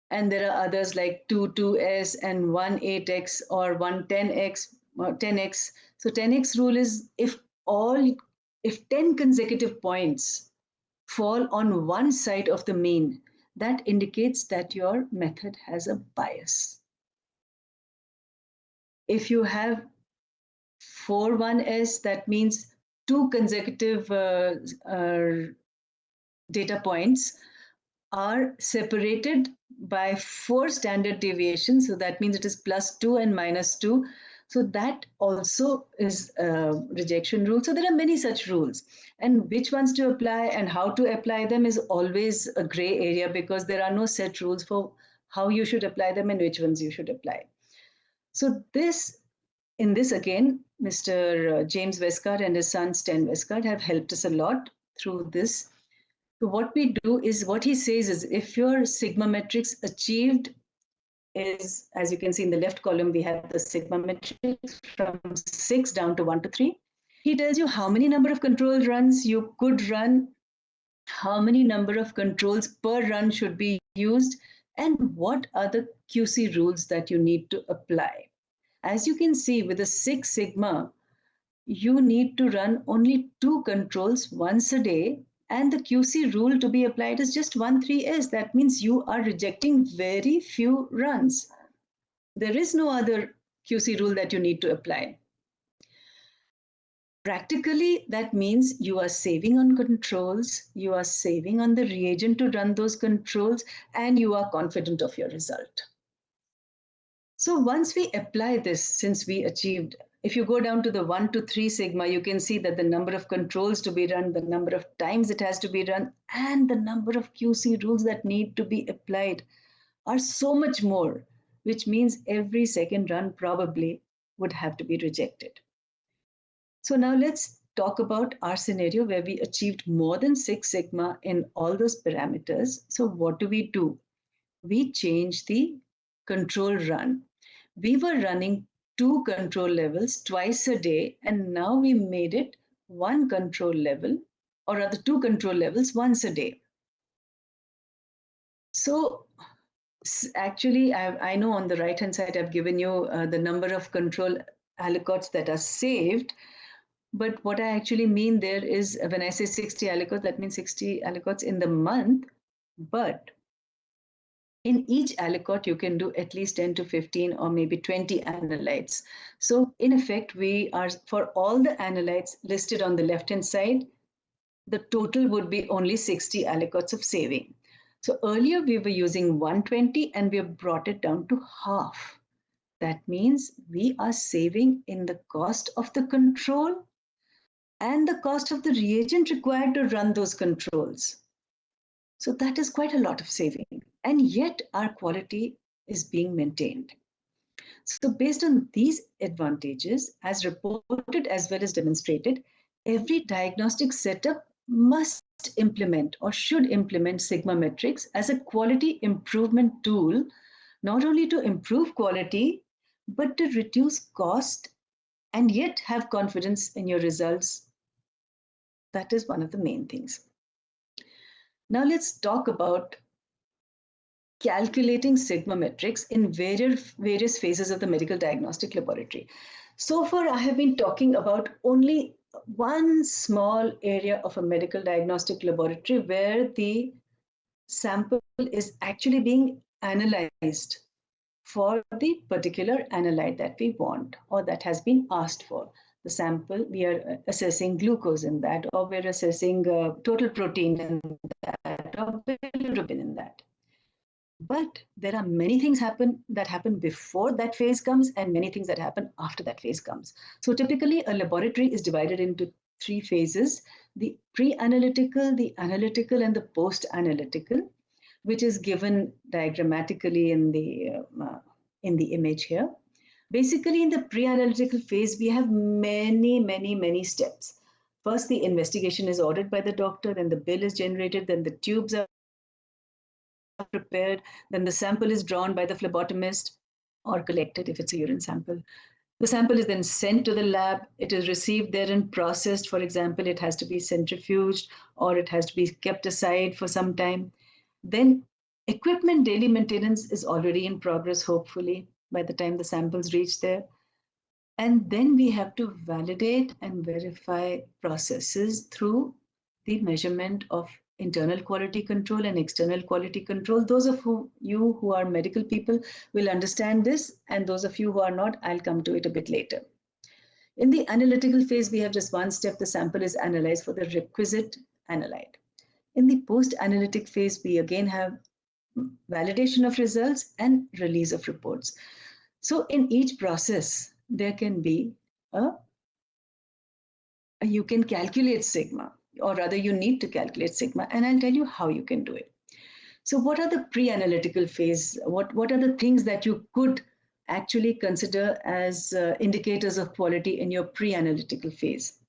Speaker 3: And there are others like 2.2s and 1.8x or 1.10x. 10x. So 10x rule is if if 10 consecutive points fall on one side of the mean, that indicates that your method has a bias. If you have 4-1s, that means 2 consecutive data points are separated by 4 standard deviations. So that means it is +2 and -2. So that also is a rejection rule. So there are many such rules. And which ones to apply and how to apply them is always a gray area, because there are no set rules for how you should apply them and which ones you should apply. So in this again, Mr. James Westcott and his son Sten Westcott have helped us a lot through this. So what we do is, what he says is, if your Sigmametrics achieved is, as you can see in the left column, we have the Sigmametrics from 6 down to 1 to 3. He tells you how many number of control runs you could run, how many number of controls per run should be used, and what are the QC rules that you need to apply. As you can see, with the 6 Sigma, you need to run only 2 controls once a day, and the QC rule to be applied is just 1-3s. That means you are rejecting very few runs. There is no other QC rule that you need to apply. Practically, that means you are saving on controls, you are saving on the reagent to run those controls, and you are confident of your result. So once we apply this, since we achieved, if you go down to the 1 to 3 Sigma, you can see that the number of controls to be run, the number of times it has to be run, and the number of QC rules that need to be applied are so much more, which means every second run probably would have to be rejected. So now let's talk about our scenario where we achieved more than 6 Sigma in all those parameters. So what do? We change the control run. We were running 2 control levels twice a day, and now we made it 1 control level, or rather 2 control levels once a day. So actually, I know on the right hand side I've given you the number of control aliquots that are saved, but what I actually mean there is, when I say 60 aliquots, that means 60 aliquots in the month, but in each aliquot, you can do at least 10 to 15 or maybe 20 analytes. So in effect, we are, for all the analytes listed on the left-hand side, the total would be only 60 aliquots of saving. So earlier we were using 120 and we have brought it down to half. That means we are saving in the cost of the control and the cost of the reagent required to run those controls. So that is quite a lot of saving, and yet our quality is being maintained. So based on these advantages, as reported as well as demonstrated, every diagnostic setup must implement or should implement Sigmametrics as a quality improvement tool, not only to improve quality, but to reduce cost and yet have confidence in your results. That is one of the main things. Now let's talk about calculating Sigmametrics in various phases of the medical diagnostic laboratory. So far, I have been talking about only one small area of a medical diagnostic laboratory where the sample is actually being analyzed for the particular analyte that we want or that has been asked for. The sample, we are assessing glucose in that, or we're assessing total protein in that, or bilirubin in that. But there are many things that happen before that phase comes and many things that happen after that phase comes. So typically a laboratory is divided into 3 phases: the pre-analytical, the analytical, and the post-analytical, which is given diagrammatically in the image here. Basically, in the pre-analytical phase, we have many steps. First, the investigation is ordered by the doctor, then the bill is generated, then the tubes are prepared, then the sample is drawn by the phlebotomist or collected if it's a urine sample. The sample is then sent to the lab. It is received there and processed. For example, it has to be centrifuged or it has to be kept aside for some time. Then equipment daily maintenance is already in progress, hopefully, by the time the samples reach there. And then we have to validate and verify processes through the measurement of internal quality control and external quality control. Those of you who are medical people will understand this, and those of you who are not, I'll come to it a bit later. In the analytical phase, we have just one step. The sample is analyzed for the requisite analyte. In the post-analytic phase, we again have validation of results and release of reports. So in each process, there can be you can calculate sigma, or rather you need to calculate sigma, and I'll tell you how you can do it. So what are the pre-analytical phase? What are the things that you could actually consider as indicators of quality in your pre-analytical phase?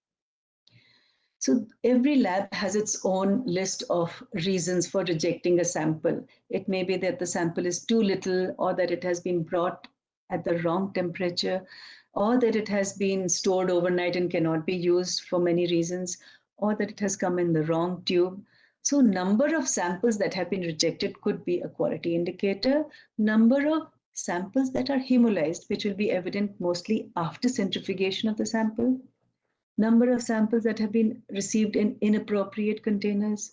Speaker 3: So every lab has its own list of reasons for rejecting a sample. It may be that the sample is too little, or that it has been brought at the wrong temperature, or that it has been stored overnight and cannot be used for many reasons, or that it has come in the wrong tube. So number of samples that have been rejected could be a quality indicator. Number of samples that are hemolyzed, which will be evident mostly after centrifugation of the sample. Number of samples that have been received in inappropriate containers,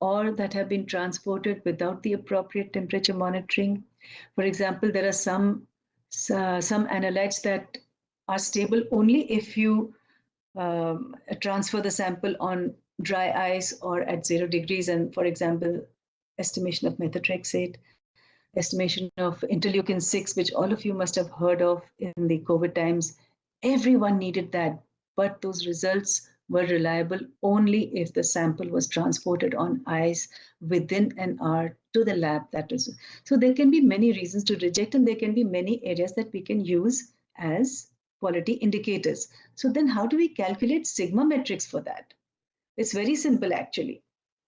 Speaker 3: or that have been transported without the appropriate temperature monitoring. For example, there are some analytes that are stable only if you transfer the sample on dry ice or at 0 degrees. And for example, estimation of methotrexate, estimation of interleukin 6, which all of you must have heard of in the COVID times. Everyone needed that, but those results were reliable only if the sample was transported on ice within an hour to the lab. So there can be many reasons to reject, and there can be many areas that we can use as quality indicators. So then how do we calculate Sigmametrics for that? It's very simple, actually.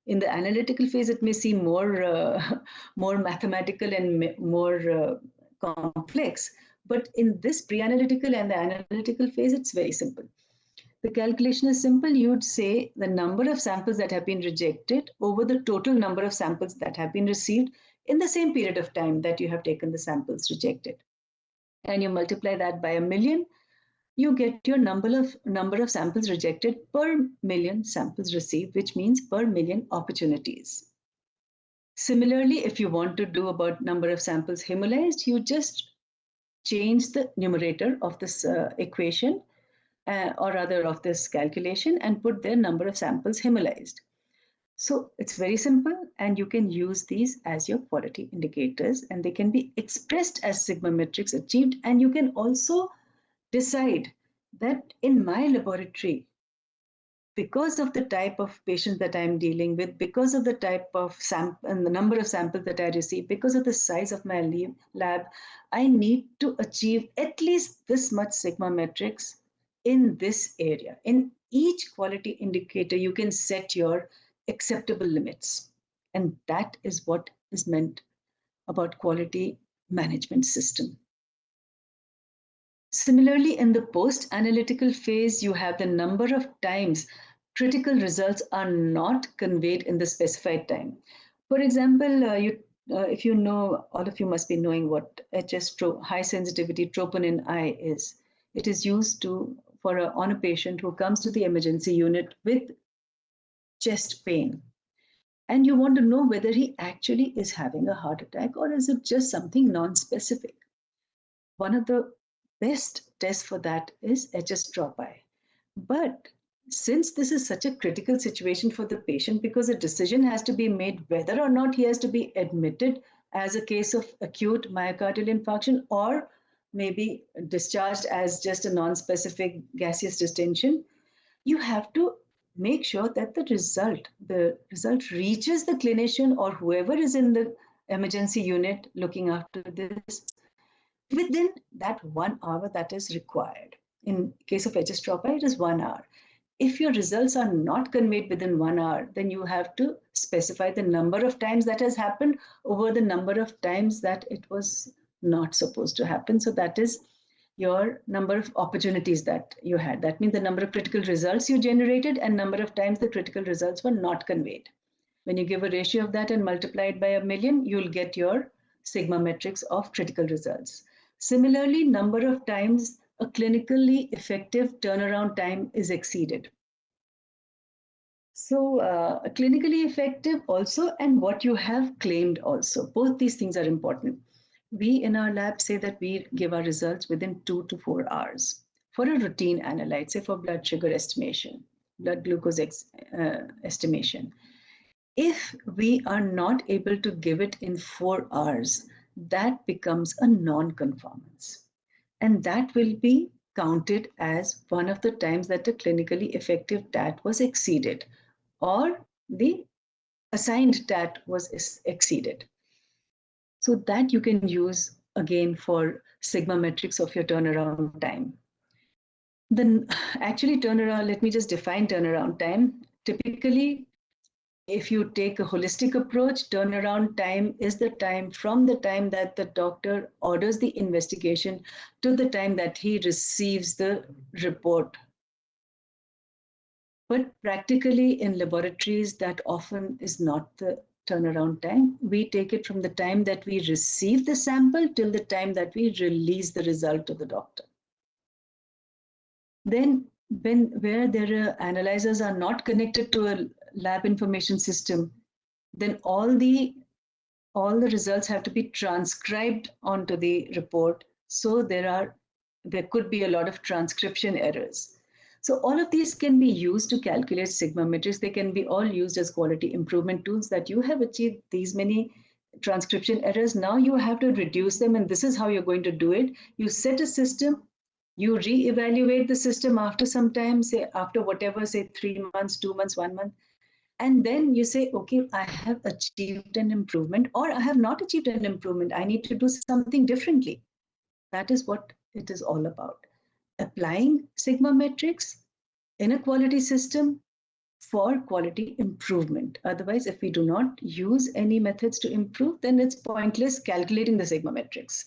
Speaker 3: In the analytical phase, it may seem more mathematical and more complex. But in this pre-analytical and the analytical phase, it's very simple. The calculation is simple. You'd say the number of samples that have been rejected over the total number of samples that have been received in the same period of time that you have taken the samples rejected. And you multiply that by 1,000,000, you get your number of samples rejected per million samples received, which means per million opportunities. Similarly, if you want to do about number of samples hemolyzed, you just change the numerator of this equation, or rather of this calculation, and put their number of samples hemolyzed. So it's very simple, and you can use these as your quality indicators, and they can be expressed as Sigmametrics achieved. And you can also decide that in my laboratory, because of the type of patients that I'm dealing with, because of the type of sample and the number of samples that I receive, because of the size of my lab, I need to achieve at least this much Sigmametrics in this area. In each quality indicator, you can set your acceptable limits. And that is what is meant about quality management system. Similarly, in the post-analytical phase, you have the number of times critical results are not conveyed in the specified time. For example, if you know, all of you must be knowing what high sensitivity troponin I is. It is used on a patient who comes to the emergency unit with chest pain. And you want to know whether he actually is having a heart attack, or is it just something non-specific. One of the best tests for that is HS-drop-I. But since this is such a critical situation for the patient, because a decision has to be made whether or not he has to be admitted as a case of acute myocardial infarction, or maybe discharged as just a non-specific gaseous distension, you have to make sure that the result reaches the clinician or whoever is in the emergency unit looking after this within that 1 hour that is required. In case of HS-drop-I, it is 1 hour. If your results are not conveyed within 1 hour, then you have to specify the number of times that has happened over the number of times that it was not supposed to happen. So that is your number of opportunities that you had. That means the number of critical results you generated and number of times the critical results were not conveyed. When you give a ratio of that and multiply it by 1,000,000, you'll get your Sigmametrics of critical results. Similarly, number of times a clinically effective turnaround time is exceeded. So clinically effective also, and what you have claimed also. Both these things are important. We in our lab say that we give our results within 2 to 4 hours for a routine analyte, say for blood sugar estimation, blood glucose estimation. If we are not able to give it in 4 hours, that becomes a non-conformance. And that will be counted as one of the times that the clinically effective TAT was exceeded, or the assigned TAT was exceeded. So that you can use again for Sigmametrics of your turnaround time. Then actually turnaround, let me just define turnaround time. Typically, if you take a holistic approach, turnaround time is the time from the time that the doctor orders the investigation to the time that he receives the report. But practically in laboratories, that often is not the turnaround time. We take it from the time that we receive the sample till the time that we release the result to the doctor. Then where their analyzers are not connected to a lab information system, then all the results have to be transcribed onto the report. So there could be a lot of transcription errors. So all of these can be used to calculate Sigmametrics. They can be all used as quality improvement tools, that you have achieved these many transcription errors. Now you have to reduce them, and this is how you're going to do it. You set a system, you re-evaluate the system after some time, say after whatever, say 3 months, 2 months, 1 month. And then you say, okay, I have achieved an improvement, or I have not achieved an improvement. I need to do something differently. That is what it is all about. Applying Sigmametrics in a quality system for quality improvement. Otherwise, if we do not use any methods to improve, then it's pointless calculating the Sigmametrics.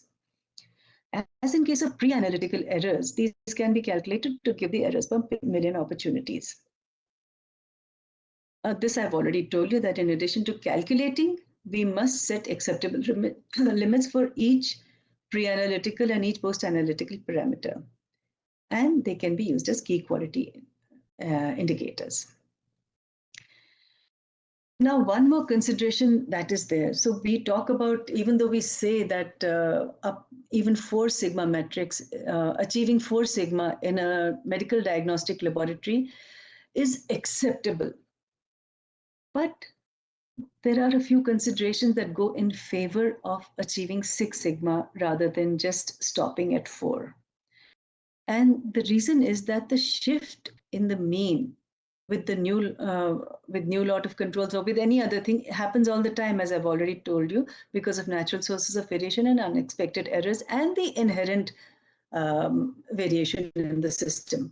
Speaker 3: As in case of pre-analytical errors, these can be calculated to give the errors per million opportunities. This I've already told you, that in addition to calculating, we must set acceptable limits for each pre-analytical and each post-analytical parameter. And they can be used as key quality indicators. Now, one more consideration that is there. So we talk about, even though we say that even 4 sigma metrics, achieving 4 sigma in a medical diagnostic laboratory is acceptable. But there are a few considerations that go in favor of achieving 6 sigma rather than just stopping at 4. And the reason is that the shift in the mean with the new lot of controls, or with any other thing, happens all the time, as I've already told you, because of natural sources of variation and unexpected errors and the inherent variation in the system.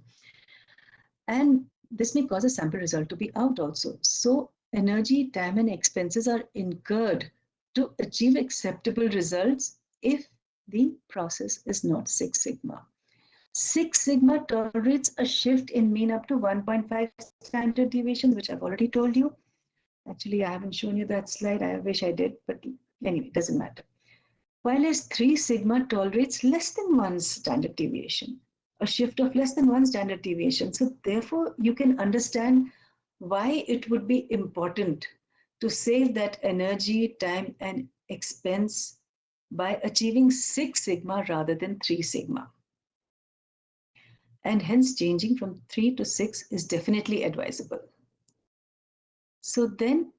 Speaker 3: And this may cause a sample result to be out also. So energy, time, and expenses are incurred to achieve acceptable results if the process is not 6 sigma. 6 sigma tolerates a shift in mean up to 1.5 standard deviations, which I've already told you. Actually, I haven't shown you that slide. I wish I did, but anyway, it doesn't matter. While as 3 sigma tolerates less than 1 standard deviation, a shift of less than 1 standard deviation. So therefore, you can understand why it would be important to save that energy, time, and expense by achieving 6 sigma rather than 3 sigma. And hence changing from 3 to 6 is definitely advisable. So then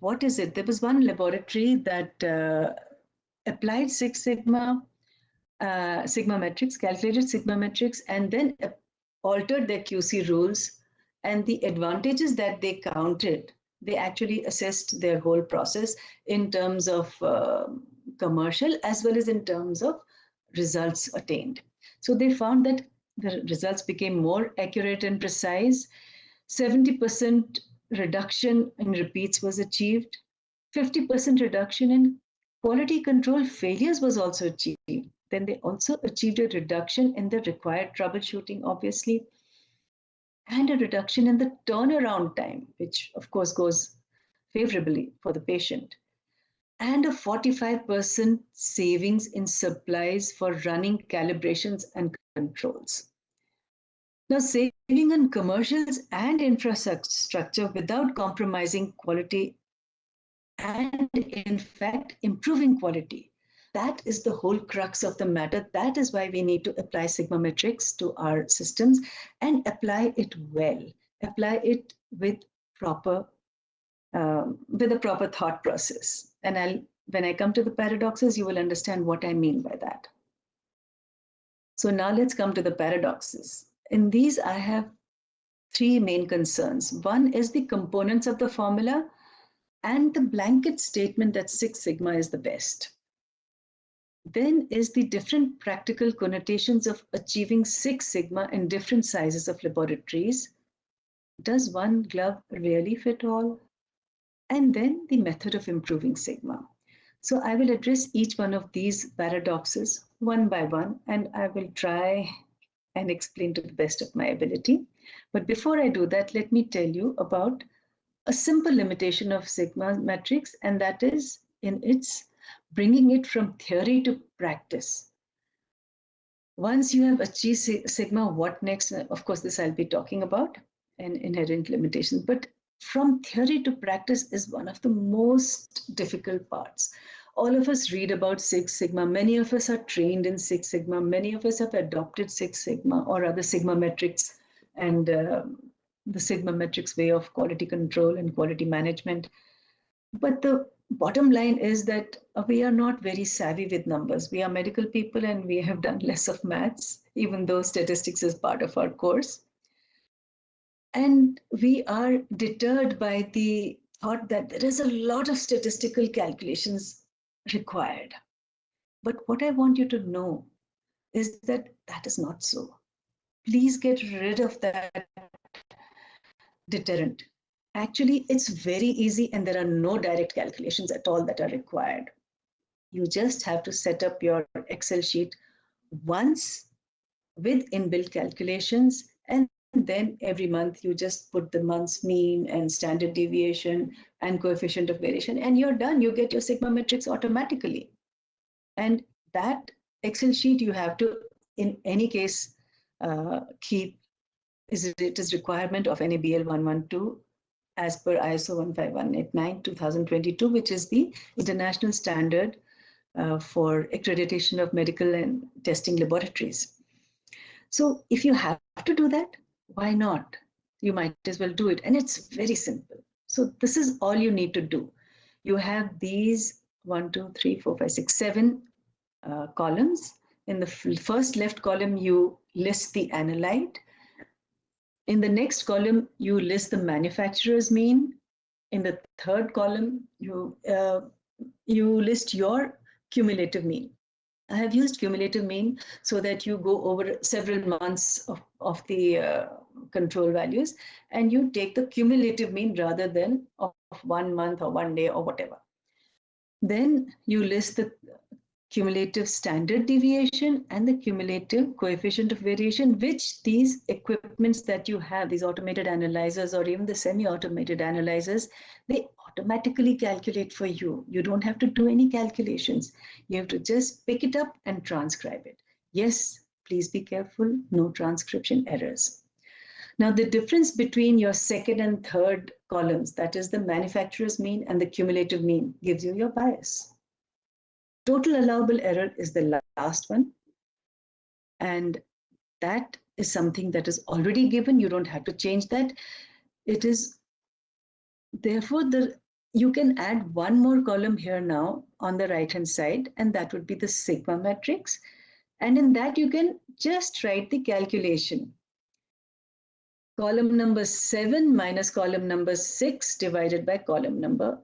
Speaker 3: what is it? There was one laboratory that applied 6 sigma, Sigmametrics, calculated Sigmametrics, and then altered their QC rules. And the advantages that they counted, they actually assessed their whole process in terms of commercial as well as in terms of results attained. So they found that the results became more accurate and precise. 70% reduction in repeats was achieved. 50% reduction in quality control failures was also achieved. Then they also achieved a reduction in the required troubleshooting, obviously, and a reduction in the turnaround time, which of course goes favorably for the patient. and a 45% savings in supplies for running calibrations and controls. Now, saving on commercials and infrastructure without compromising quality and, in fact, improving quality. That is the whole crux of the matter. That is why we need to apply Sigmametrics to our systems and apply it well. Apply it with a proper thought process. And when I come to the paradoxes, you will understand what I mean by that. So now let's come to the paradoxes. In these, I have three main concerns. One is the components of the formula and the blanket statement that Six Sigma is the best. Then is the different practical connotations of achieving Six Sigma in different sizes of laboratories. Does one glove really fit all? And then the method of improving Sigma. So I will address each one of these paradoxes one by one, and I will try and explain to the best of my ability. But before I do that, let me tell you about a simple limitation of Sigmametrics, and that is in its bringing it from theory to practice. Once you have achieved Sigma, what next? Of course, this I'll be talking about, and inherent limitations. But from theory to practice is one of the most difficult parts. All of us read about Six Sigma. Many of us are trained in Six Sigma. Many of us have adopted Six Sigma or other Sigmametrics and the Sigmametrics way of quality control and quality management. But the bottom line is that we are not very savvy with numbers. We are medical people and we have done less of maths, even though statistics is part of our course. And we are deterred by the thought that there is a lot of statistical calculations required. But what I want you to know is that that is not so. Please get rid of that deterrent. Actually, it's very easy and there are no direct calculations at all that are required. You just have to set up your Excel sheet once with inbuilt calculations, and then every month you just put the month's mean and standard deviation and coefficient of variation, and you're done. You get your Sigmametrics automatically. And that Excel sheet you have to, in any case, keep. It is requirement of NABL 112 as per ISO 15189 2022, which is the international standard for accreditation of medical and testing laboratories. So if you have to do that, why not? You might as well do it. And it's very simple. So this is all you need to do. You have these 1, 2, 3, 4, 5, 6, 7 columns. In the first left column, you list the analyte. In the next column, you list the manufacturer's mean. In the third column, you list your cumulative mean. I have used cumulative mean so that you go over several months of the control values and you take the cumulative mean rather than of 1 month or 1 day or whatever. Then you list the cumulative standard deviation and the cumulative coefficient of variation, which these equipments that you have, these automated analyzers or even the semi-automated analyzers, they automatically calculate for you. You don't have to do any calculations. You have to just pick it up and transcribe it. Yes, please be careful, no transcription errors. Now, the difference between your second and third columns, that is the manufacturer's mean and the cumulative mean, gives you your bias. Total allowable error is the last one. And that is something that is already given. You don't have to change that. It is, therefore, you can add one more column here now on the right-hand side, and that would be the Sigmametrics. And in that, you can just write the calculation. Column number 7 minus column number 6 divided by column number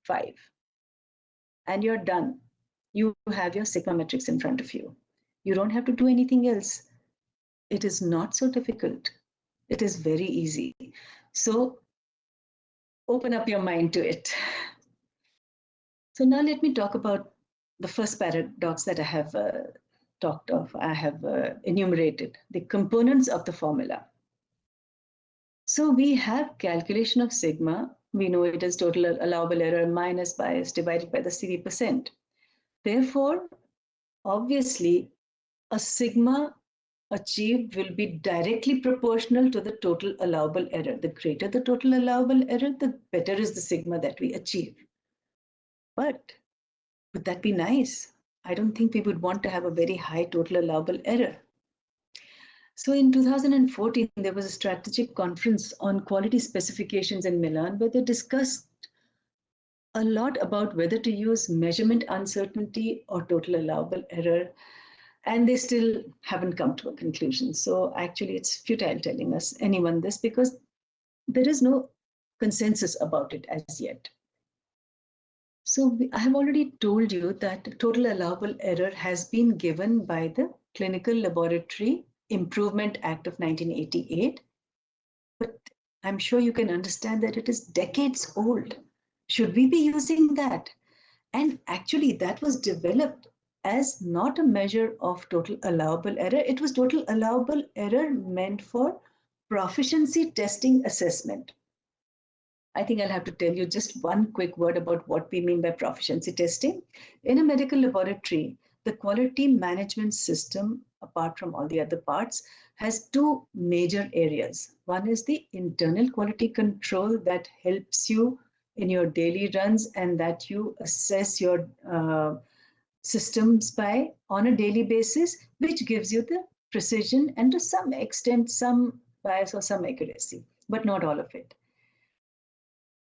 Speaker 3: 5. And you're done. You have your Sigmametrics in front of you. You don't have to do anything else. It is not so difficult. It is very easy. So open up your mind to it. So now let me talk about the first paradox that I have talked of. I have enumerated the components of the formula. So we have calculation of sigma, We know it is total allowable error minus bias divided by the CV%. Therefore, obviously, a sigma achieved will be directly proportional to the total allowable error. The greater the total allowable error, the better is the sigma that we achieve. But would that be nice? I don't think we would want to have a very high total allowable error. So in 2014, there was a strategic conference on quality specifications in Milan where they discussed a lot about whether to use measurement uncertainty or total allowable error. And they still haven't come to a conclusion. So actually, it's futile telling us anyone this because there is no consensus about it as yet. So I have already told you that total allowable error has been given by the Clinical Laboratory Improvement Act of 1988. But I'm sure you can understand that it is decades old. Should we be using that? And actually, that was developed as not a measure of total allowable error. It was total allowable error meant for proficiency testing assessment. I think I'll have to tell you just one quick word about what we mean by proficiency testing. In a medical laboratory, the quality management system, apart from all the other parts, has two major areas. One is the internal quality control that helps you in your daily runs and that you assess your systems by on a daily basis, which gives you the precision and to some extent some bias or some accuracy, but not all of it.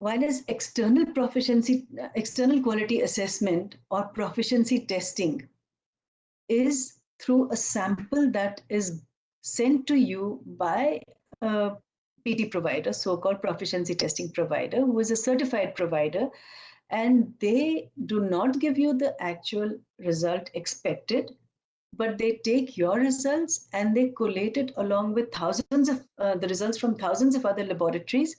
Speaker 3: While as external quality assessment or proficiency testing is through a sample that is sent to you by a PT provider, so-called proficiency testing provider, who is a certified provider, and they do not give you the actual result expected, but they take your results and they collate it along with thousands of the results from thousands of other laboratories,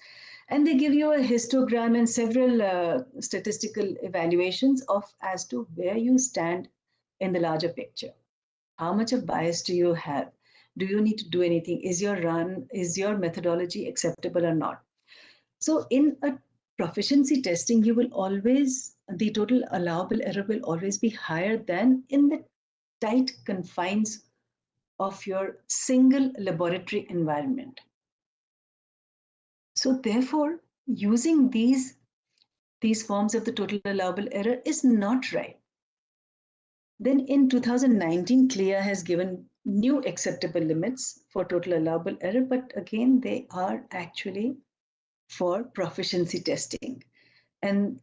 Speaker 3: and they give you a histogram and several statistical evaluations of as to where you stand in the larger picture. How much of bias do you have? Do you need to do anything? Is your methodology acceptable or not? So in a proficiency testing, the total allowable error will always be higher than in the tight confines of your single laboratory environment. So therefore, using these forms of the total allowable error is not right. Then in 2019, CLIA has given new acceptable limits for total allowable error, but again, they are actually for proficiency testing. And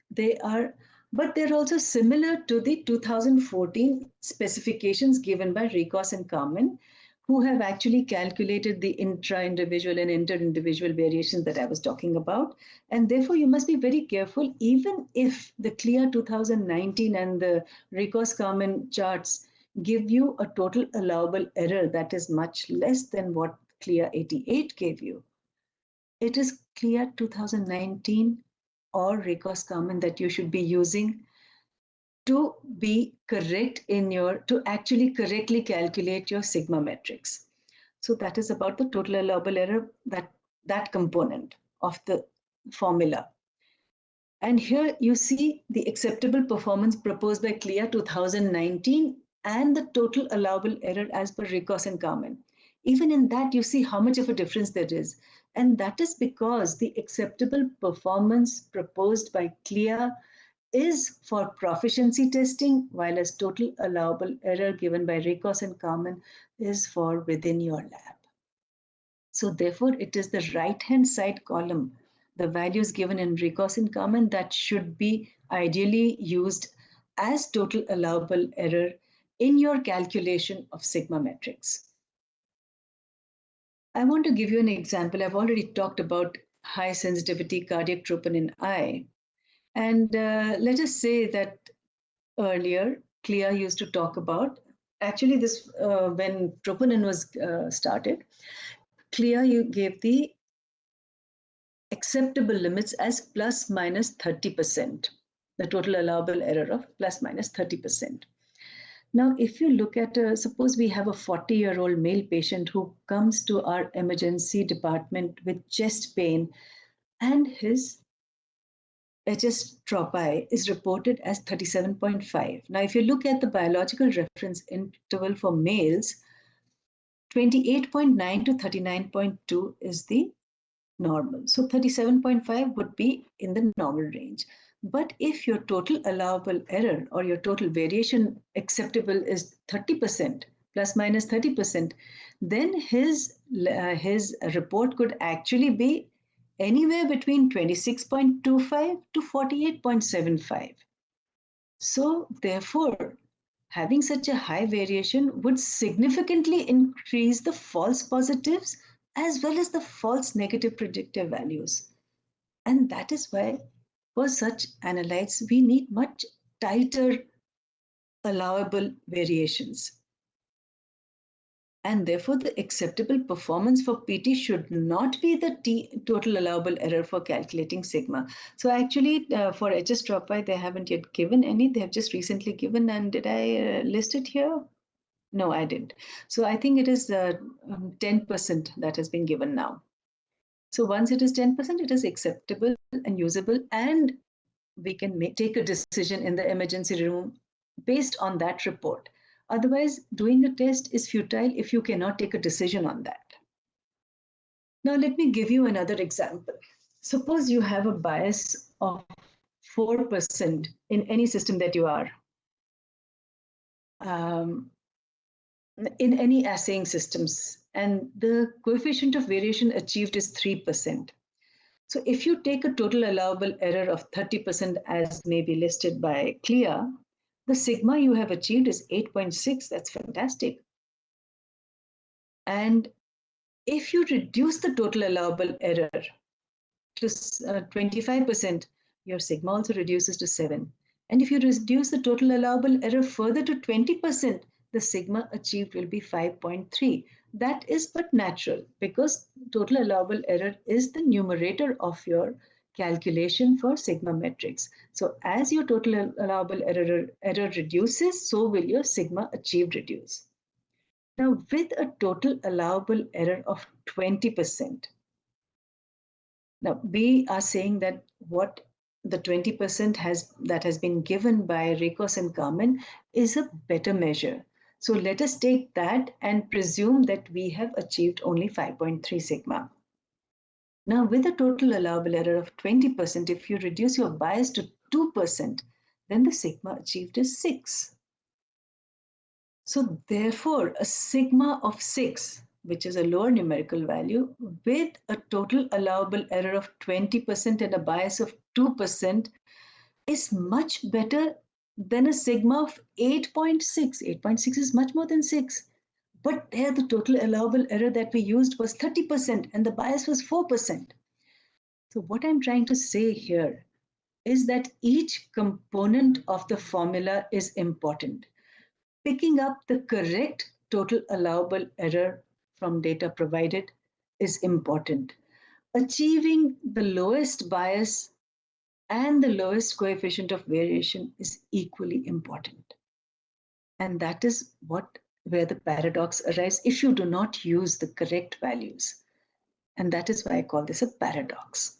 Speaker 3: but they're also similar to the 2014 specifications given by Rikos and Carmen, who have actually calculated the intra-individual and inter-individual variations that I was talking about. And therefore, you must be very careful, even if the CLIA 2019 and the Rikos-Carmen charts give you a total allowable error that is much less than what CLIA 88 gave you. It is CLIA 2019 or Rikos-Carmen that you should be using to be correct to actually correctly calculate your Sigmametrics. So that is about the total allowable error, that component of the formula. And here you see the acceptable performance proposed by CLIA 2019 and the total allowable error as per Rikos and Carmen. Even in that, you see how much of a difference there is. And that is because the acceptable performance proposed by CLIA is for proficiency testing, while as total allowable error given by Rikos and Carmen is for within your lab. So therefore, it is the right-hand side column, the values given in Rikos and Carmen, that should be ideally used as total allowable error in your calculation of Sigmametrics. I want to give you an example. I've already talked about high sensitivity cardiac troponin I. And let us say that earlier, CLIA used to talk about, actually this, when troponin was started, CLIA gave the acceptable limits as plus minus 30%, the total allowable error of plus minus 30%. Now, if you look at, suppose we have a 40-year-old male patient who comes to our emergency department with chest pain and his HS tropi is reported as 37.5. Now, if you look at the biological reference interval for males, 28.9 to 39.2 is the normal. So 37.5 would be in the normal range. But if your total allowable error or your total variation acceptable is 30%, plus minus 30%, then his report could actually be anywhere between 26.25 to 48.75. So therefore, having such a high variation would significantly increase the false positives as well as the false negative predictive values. And that is why for such analytes, we need much tighter allowable variations. And therefore, the acceptable performance for PT should not be the total allowable error for calculating sigma. So actually, for HS tropi, they haven't yet given any. They have just recently given. And did I list it here? No, I didn't. So I think it is 10% that has been given now. So once it is 10%, it is acceptable and usable, and we can take a decision in the emergency room based on that report. Otherwise, doing a test is futile if you cannot take a decision on that. Now, let me give you another example. Suppose you have a bias of 4% in any system that you are. In any assaying systems, and the coefficient of variation achieved is 3%. So if you take a total allowable error of 30% as may be listed by CLIA, the sigma you have achieved is 8.6. That's fantastic. And if you reduce the total allowable error to 25%, your sigma also reduces to 7. And if you reduce the total allowable error further to 20%, the sigma achieved will be 5.3. That is but natural because total allowable error is the numerator of your calculation for Sigmametrics. So as your total allowable error reduces, so will your sigma achieved reduce. Now with a total allowable error of 20%, now we are saying that what the 20% that has been given by Ricos and Carmen is a better measure. So let us take that and presume that we have achieved only 5.3 sigma. Now with a total allowable error of 20%, if you reduce your bias to 2%, then the sigma achieved is 6. So therefore, a sigma of 6, which is a lower numerical value, with a total allowable error of 20% and a bias of 2%, is much better than a sigma of 8.6. 8.6 is much more than 6. But there the total allowable error that we used was 30% and the bias was 4%. So what I'm trying to say here is that each component of the formula is important. Picking up the correct total allowable error from data provided is important. Achieving the lowest bias and the lowest coefficient of variation is equally important. And that is where the paradox arises if you do not use the correct values. And that is why I call this a paradox.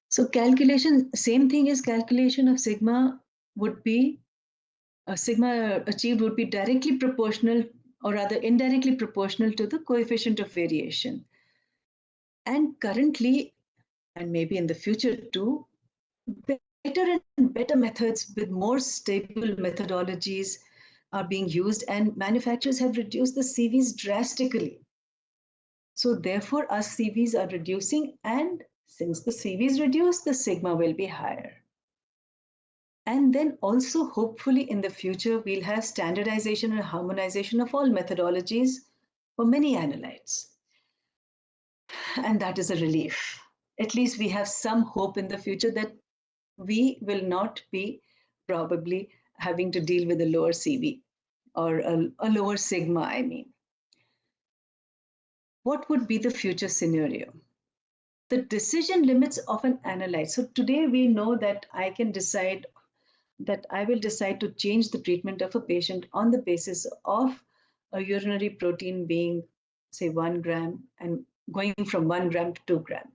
Speaker 3: So calculation, same thing as calculation of sigma would be, sigma achieved would be directly proportional or rather indirectly proportional to the coefficient of variation. And currently, and maybe in the future too, better and better methods with more stable methodologies are being used, and manufacturers have reduced the CVs drastically. So therefore, our CVs are reducing, and since the CVs reduce, the sigma will be higher. And then also, hopefully in the future, we'll have standardization and harmonization of all methodologies for many analytes. And that is a relief. At least we have some hope in the future that we will not be probably having to deal with a lower CV or a lower sigma, I mean. What would be the future scenario? The decision limits of an analyte. So today we know that I can decide that I will decide to change the treatment of a patient on the basis of a urinary protein being, say, 1 gram and going from 1 gram to 2 gram.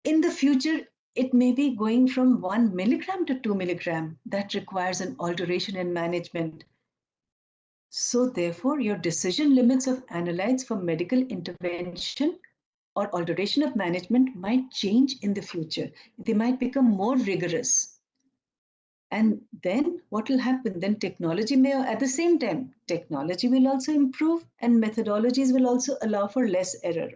Speaker 3: In the future, it may be going from 1 milligram to 2 milligram. That requires an alteration in management. So therefore, your decision limits of analytes for medical intervention or alteration of management might change in the future. They might become more rigorous. And then what will happen? Then technology may, at the same time, technology will also improve and methodologies will also allow for less error.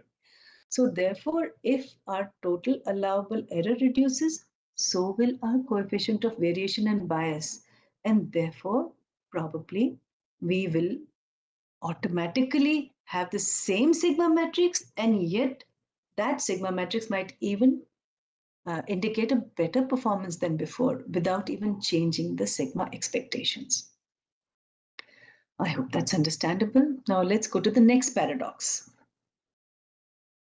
Speaker 3: So therefore, if our total allowable error reduces, so will our coefficient of variation and bias. And therefore, probably we will automatically have the same sigma matrix, and yet that sigma matrix might even indicate a better performance than before without even changing the sigma expectations. I hope that's understandable. Now let's go to the next paradox.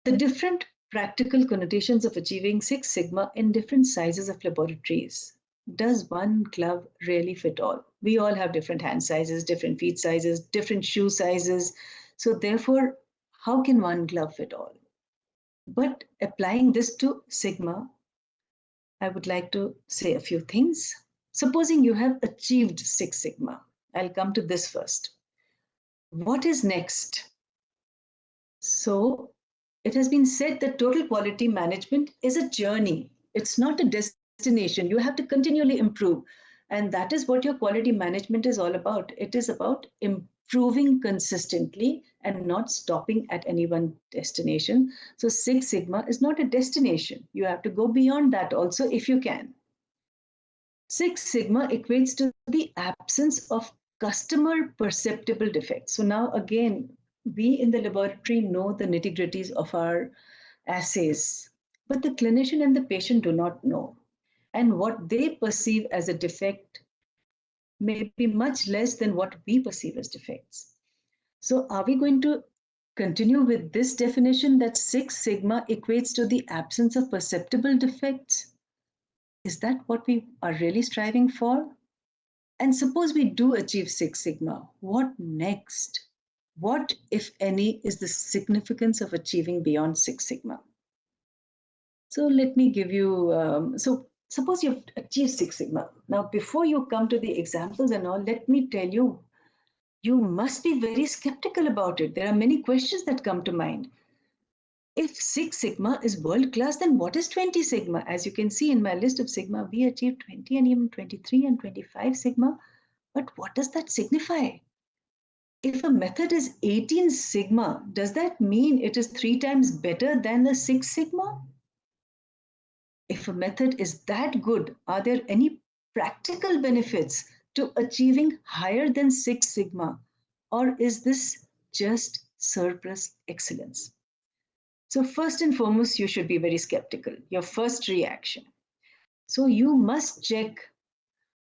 Speaker 3: The different practical connotations of achieving Six Sigma in different sizes of laboratories. Does one glove really fit all? We all have different hand sizes, different feet sizes, different shoe sizes. So therefore, how can one glove fit all? But applying this to Sigma, I would like to say a few things. Supposing you have achieved Six Sigma, I'll come to this first. What is next? So it has been said that total quality management is a journey. It's not a destination. You have to continually improve. And that is what your quality management is all about. It is about improving consistently and not stopping at any one destination. So Six Sigma is not a destination. You have to go beyond that also if you can. Six Sigma equates to the absence of customer perceptible defects. So now again, we in the laboratory know the nitty-gritties of our assays, but the clinician and the patient do not know. And what they perceive as a defect may be much less than what we perceive as defects. So are we going to continue with this definition that Six Sigma equates to the absence of perceptible defects? Is that what we are really striving for? And suppose we do achieve Six Sigma, what next? What, if any, is the significance of achieving beyond Six Sigma? So let me give you, so suppose you've achieved Six Sigma. Now, before you come to the examples and all, let me tell you, you must be very skeptical about it. There are many questions that come to mind. If Six Sigma is world class, then what is 20 Sigma? As you can see in my list of Sigma, we achieved 20 and even 23 and 25 Sigma. But what does that signify? If a method is 18 Sigma, does that mean it is 3 times better than the Six Sigma? If a method is that good, are there any practical benefits to achieving higher than Six Sigma? Or is this just surplus excellence? So first and foremost, you should be very skeptical, your first reaction. So you must check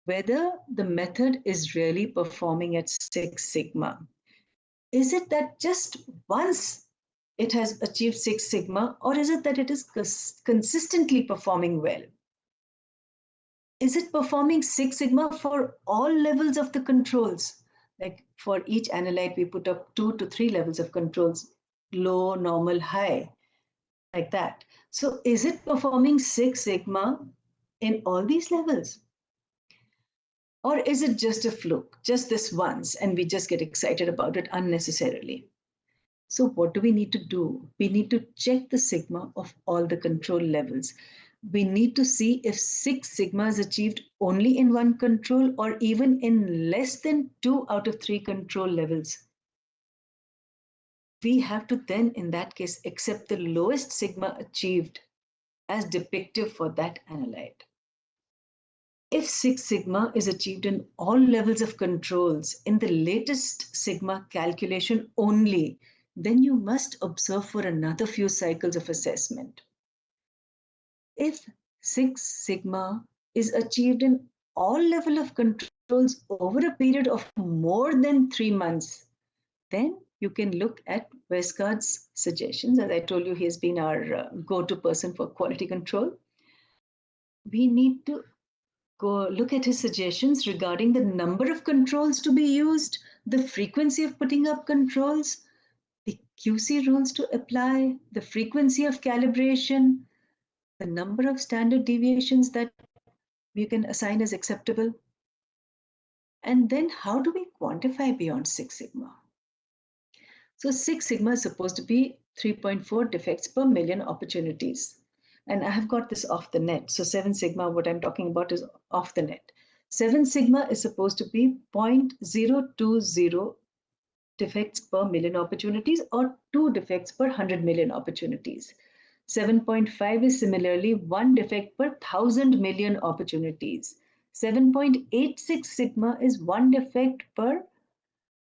Speaker 3: whether the method is really performing at Six Sigma. Is it that just once it has achieved Six Sigma, or is it that it is consistently performing well? Is it performing Six Sigma for all levels of the controls? Like for each analyte, we put up 2 to 3 levels of controls, low, normal, high, like that. So is it performing Six Sigma in all these levels? Or is it just a fluke, just this once, and we just get excited about it unnecessarily? So what do we need to do? We need to check the sigma of all the control levels. We need to see if Six Sigma is achieved only in one control or even in less than 2 out of 3 control levels. We have to then, in that case, accept the lowest sigma achieved as depictive for that analyte. If Six Sigma is achieved in all levels of controls in the latest sigma calculation only, then you must observe for another few cycles of assessment. If Six Sigma is achieved in all level of controls over a period of more than 3 months, then you can look at Westgaard's suggestions. As I told you, he has been our go-to person for quality control. We need to go look at his suggestions regarding the number of controls to be used, the frequency of putting up controls, the QC rules to apply, the frequency of calibration, the number of standard deviations that we can assign as acceptable. And then how do we quantify beyond 6 sigma? So 6 sigma is supposed to be 3.4 defects per million opportunities. And I have got this off the net. So 7 sigma, what I'm talking about is off the net. 7 sigma is supposed to be 0.020 defects per million opportunities or 2 defects per 100 million opportunities. 7.5 is similarly 1 defect per 1,000 million opportunities. 7.86 sigma is 1 defect per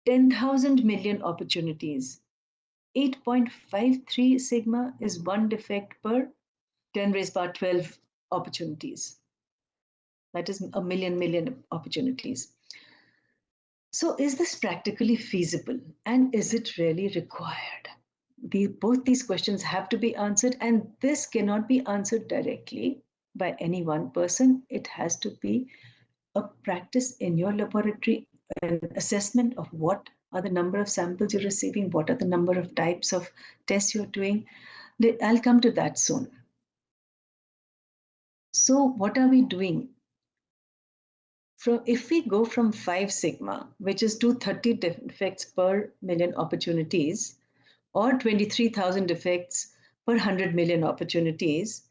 Speaker 3: 10,000 million opportunities. 8.53 sigma is 1 defect per 10 raised power 12 opportunities. That is a million opportunities. So is this practically feasible and is it really required? Both these questions have to be answered, and this cannot be answered directly by any one person. It has to be a practice in your laboratory, an assessment of what are the number of samples you're receiving, what are the number of types of tests you're doing. I'll come to that soon. So what are we doing? If we go from 5 sigma, which is 230 defects per million opportunities, or 23,000 defects per 100 million opportunities,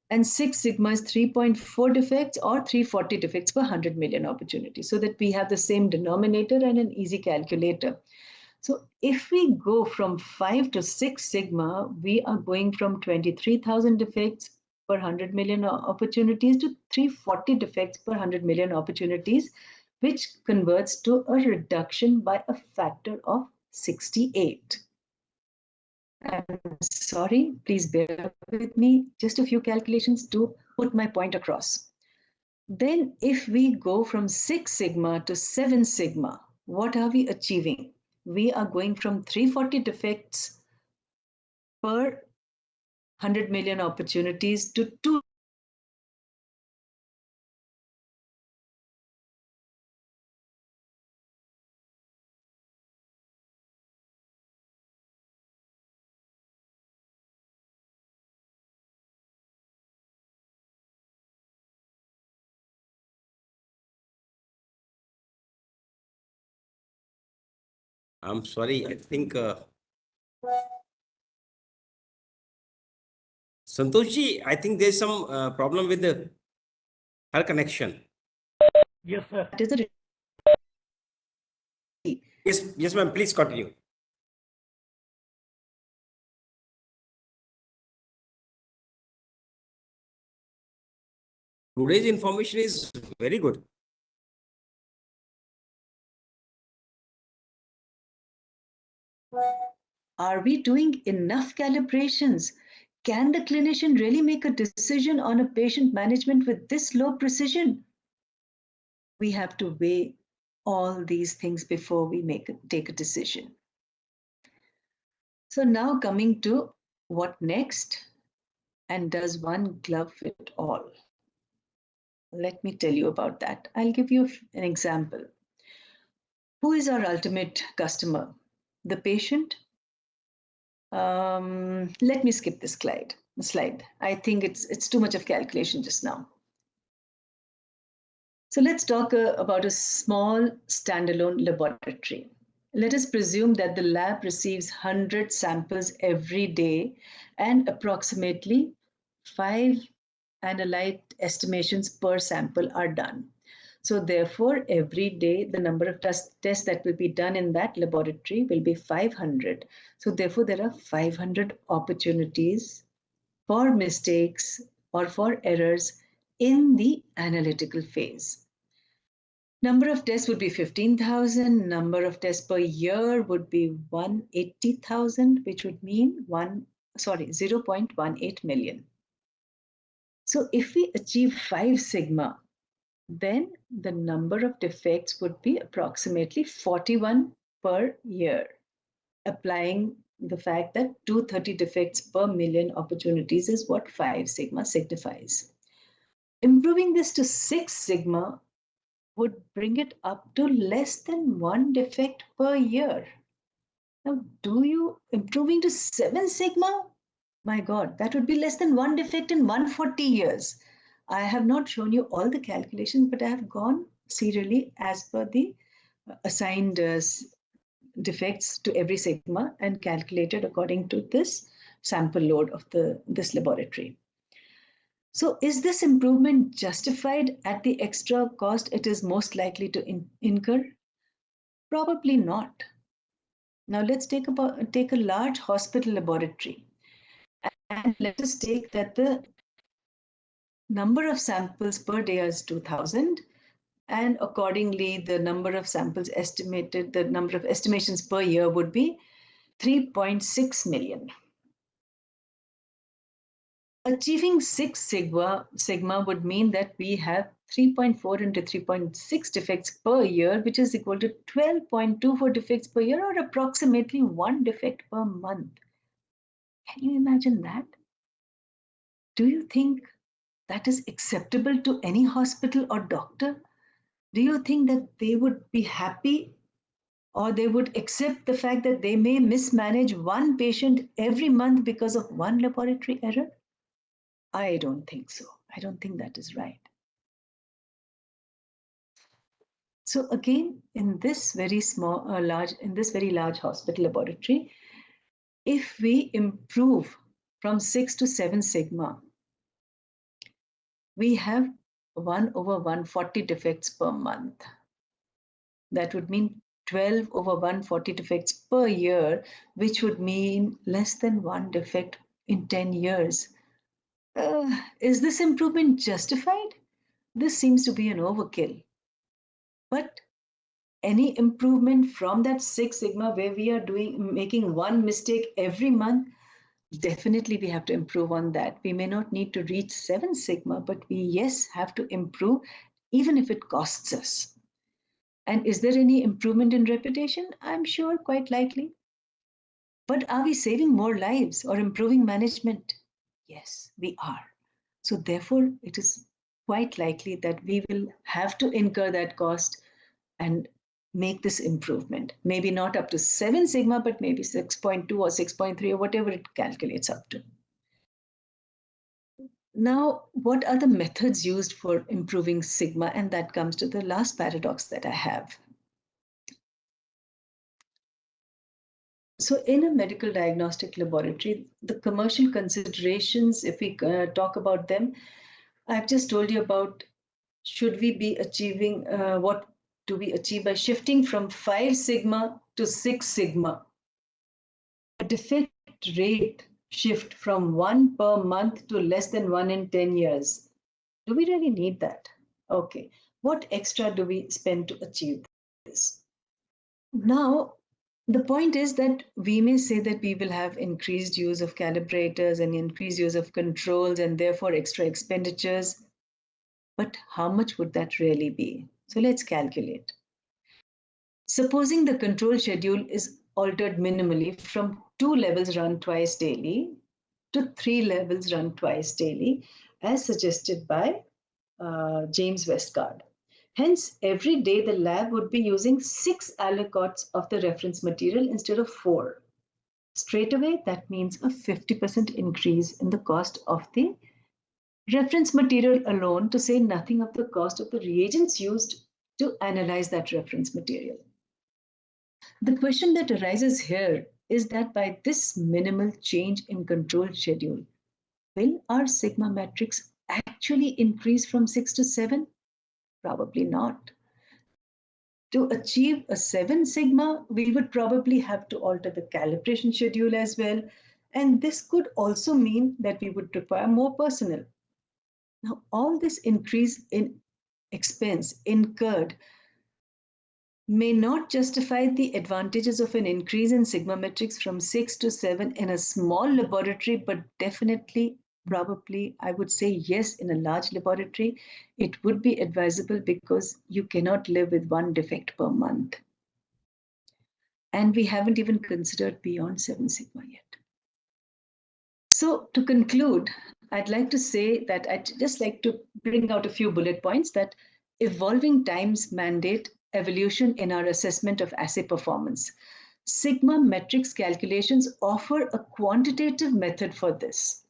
Speaker 3: and 6 sigma is 3.4 defects or 340 defects per 100 million opportunities, so that we have the same denominator and an easy calculator. So if we go from 5 to 6 sigma, we are going from 23,000 defects per 100 million opportunities to 340 defects per 100 million opportunities, which converts to a reduction by a factor of 68. I'm sorry, please bear with me. Just a few calculations to put my point across. Then if we go from 6 sigma to 7 sigma, what are we achieving? We are going from 340 defects per 100 million opportunities to 2.
Speaker 1: I'm sorry, I think Santoshji, I think there's some problem with her connection.
Speaker 4: Yes, sir.
Speaker 3: That is a
Speaker 1: Yes, ma'am, please continue. Today's information is very good.
Speaker 3: Are we doing enough calibrations? Can the clinician really make a decision on a patient management with this low precision? We have to weigh all these things before we take a decision. So now coming to what next, and does one glove fit all? Let me tell you about that. I'll give you an example. Who is our ultimate customer? The patient? Let me skip this slide. I think it's too much of calculation just now. So let's talk about a small standalone laboratory. Let us presume that the lab receives 100 samples every day and approximately 5 analyte estimations per sample are done. So therefore, every day, the number of tests that will be done in that laboratory will be 500. So therefore, there are 500 opportunities for mistakes or for errors in the analytical phase. Number of tests would be 15,000. Number of tests per year would be 180,000, which would mean 0.18 million. So if we achieve 5 sigma, then the number of defects would be approximately 41 per year, applying the fact that 230 defects per million opportunities is what 5 sigma signifies. Improving this to 6 sigma would bring it up to less than 1 defect per year. Now, improving to 7 sigma? My God, that would be less than 1 defect in 140 years. I have not shown you all the calculations, but I have gone serially as per the assigned defects to every sigma and calculated according to this sample load of this laboratory. So is this improvement justified at the extra cost it is most likely to incur? Probably not. Now let's take a large hospital laboratory, and let us take that the number of samples per day is 2000, and accordingly the number of samples estimated, the number of estimations per year would be 3.6 million. Achieving 6 sigma would mean that we have 3.4 into 3.6 defects per year, which is equal to 12.24 defects per year, or approximately 1 defect per month. Can you imagine that? Do you think that is acceptable to any hospital or doctor? Do you think that they would be happy, or they would accept the fact that they may mismanage one patient every month because of one laboratory error? I don't think so. I don't think that is right. So again, in this very large hospital laboratory, if we improve from 6 to 7 sigma, we have 1 over 140 defects per month. That would mean 12 over 140 defects per year, which would mean less than 1 defect in 10 years. Is this improvement justified? This seems to be an overkill. But any improvement from that 6 sigma where we are making one mistake every month, definitely we have to improve on that. We may not need to reach 7 sigma, but we, yes, have to improve even if it costs us. And is there any improvement in reputation? I'm sure, quite likely. But are we saving more lives or improving management? Yes, we are. So therefore, it is quite likely that we will have to incur that cost and make this improvement. Maybe not up to 7 sigma, but maybe 6.2 or 6.3 or whatever it calculates up to. Now, what are the methods used for improving sigma? And that comes to the last paradox that I have. So in a medical diagnostic laboratory, the commercial considerations, if we talk about them, I've just told you about, should we be achieving, what do we achieve by shifting from 5 sigma to 6 sigma? A defect rate shift from 1 per month to less than 1 in 10 years. Do we really need that? Okay. What extra do we spend to achieve this? Now, the point is that we may say that we will have increased use of calibrators and increased use of controls and therefore extra expenditures. But how much would that really be? So let's calculate. Supposing the control schedule is altered minimally from 2 levels run twice daily to 3 levels run twice daily, as suggested by James Westcard. Hence, every day the lab would be using 6 aliquots of the reference material instead of 4. Straight away, that means a 50% increase in the cost of the reference material alone, to say nothing of the cost of the reagents used to analyze that reference material. The question that arises here is that by this minimal change in control schedule, will our Sigmametrics actually increase from 6 to 7? Probably not. To achieve a 7 sigma, we would probably have to alter the calibration schedule as well. And this could also mean that we would require more personnel. Now, all this increase in expense incurred may not justify the advantages of an increase in Sigmametrics from 6 to 7 in a small laboratory, but definitely, probably, I would say yes, in a large laboratory, it would be advisable because you cannot live with 1 defect per month. And we haven't even considered beyond 7 sigma yet. So to conclude, I'd like to say that I'd just like to bring out a few bullet points that evolving times mandate evolution in our assessment of assay performance. Sigmametrics calculations offer a quantitative method for this.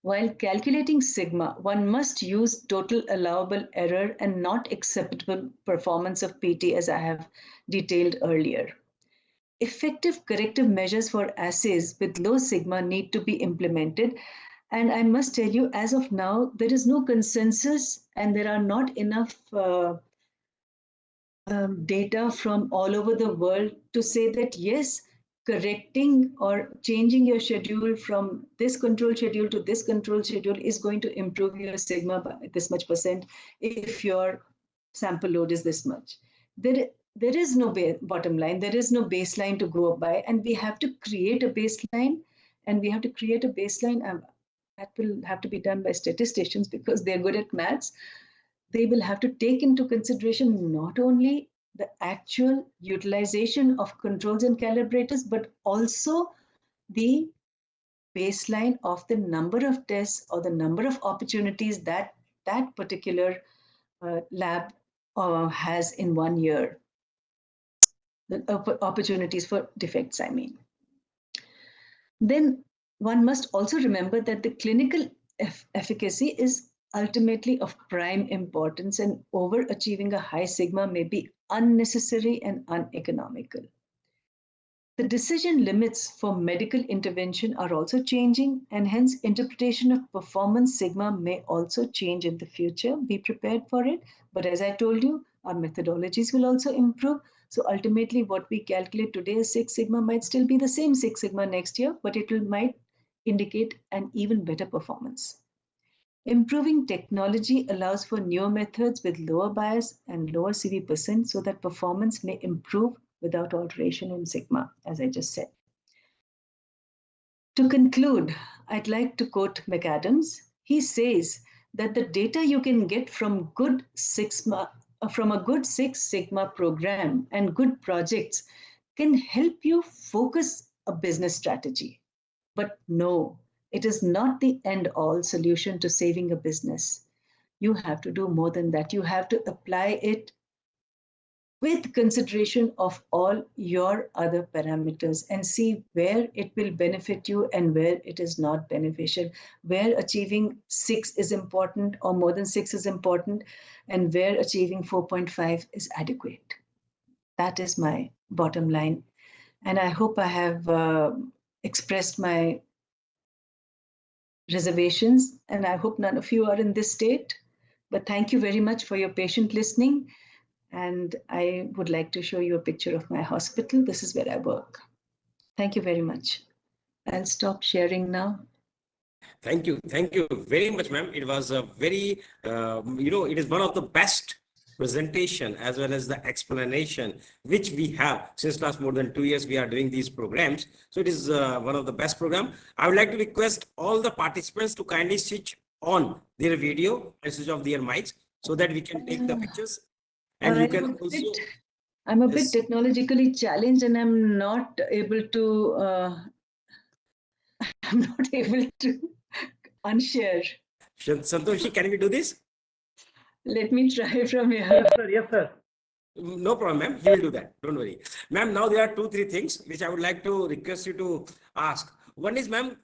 Speaker 3: While calculating sigma, one must use total allowable error and not acceptable performance of PT, as I have detailed earlier. Effective corrective measures for assays with low sigma need to be implemented. And I must tell you, as of now, there is no consensus and there are not enough data from all over the world to say that yes, correcting or changing your schedule from this control schedule to this control schedule is going to improve your sigma by this much percent if your sample load is this much. There is no bottom line, there is no baseline to go by, and we have to create a baseline, and we have to create a baseline that will have to be done by statisticians because they're good at maths. They will have to take into consideration not only the actual utilization of controls and calibrators, but also the baseline of the number of tests or the number of opportunities that that particular lab has in 1 year. The opportunities for defects, I mean. Then one must also remember that the clinical efficacy is ultimately of prime importance, and overachieving a high sigma may be unnecessary and uneconomical. The decision limits for medical intervention are also changing, and hence interpretation of performance sigma may also change in the future. Be prepared for it. But as I told you, our methodologies will also improve. So ultimately, what we calculate today as 6 sigma might still be the same 6 sigma next year, but it might indicate an even better performance. Improving technology allows for newer methods with lower bias and lower CV% so that performance may improve without alteration in sigma, as I just said. To conclude, I'd like to quote McAdams. He says that the data you can get from a good Six Sigma program and good projects can help you focus a business strategy. But no, it is not the end-all solution to saving a business. You have to do more than that. You have to apply it with consideration of all your other parameters and see where it will benefit you and where it is not beneficial, where achieving 6 is important or more than 6 is important, and where achieving 4.5 is adequate. That is my bottom line. And I hope I have expressed my reservations, and I hope none of you are in this state. But thank you very much for your patient listening. And I would like to show you a picture of my hospital. This is where I work. Thank you very much. I'll stop sharing now.
Speaker 1: Thank you very much, ma'am. It was a very, it is one of the best presentation as well as the explanation which we have since last more than 2 years. We are doing these programs, so it is one of the best program. I would like to request all the participants to kindly switch on their video and switch off their mics so that we can take the pictures. And you can also.
Speaker 3: I'm a bit technologically challenged, and I'm not able to. I'm not able to unshare.
Speaker 1: Santoshi, can we do this?
Speaker 3: Let me try from here.
Speaker 4: Yes, sir. Yes, sir.
Speaker 1: No problem, ma'am. He will do that. Don't worry. Ma'am, now there are 2-3 things which I would like to request you to ask. One is, ma'am,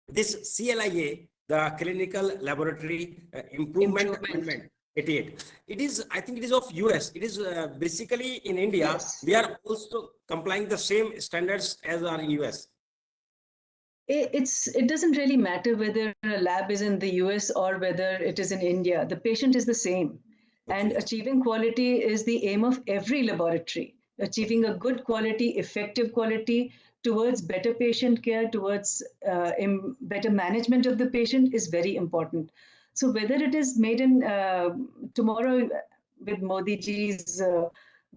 Speaker 1: this CLIA, the Clinical Laboratory Improvement Amendment 88. It is, I think it is of US. It is basically in India.
Speaker 3: Yes.
Speaker 1: We are also complying the same standards as are in US.
Speaker 3: It doesn't really matter whether a lab is in the US or whether it is in India. The patient is the same. Okay. And achieving quality is the aim of every laboratory. Achieving a good quality, effective quality towards better patient care, towards better management of the patient is very important. So whether it is made in tomorrow with Modi ji's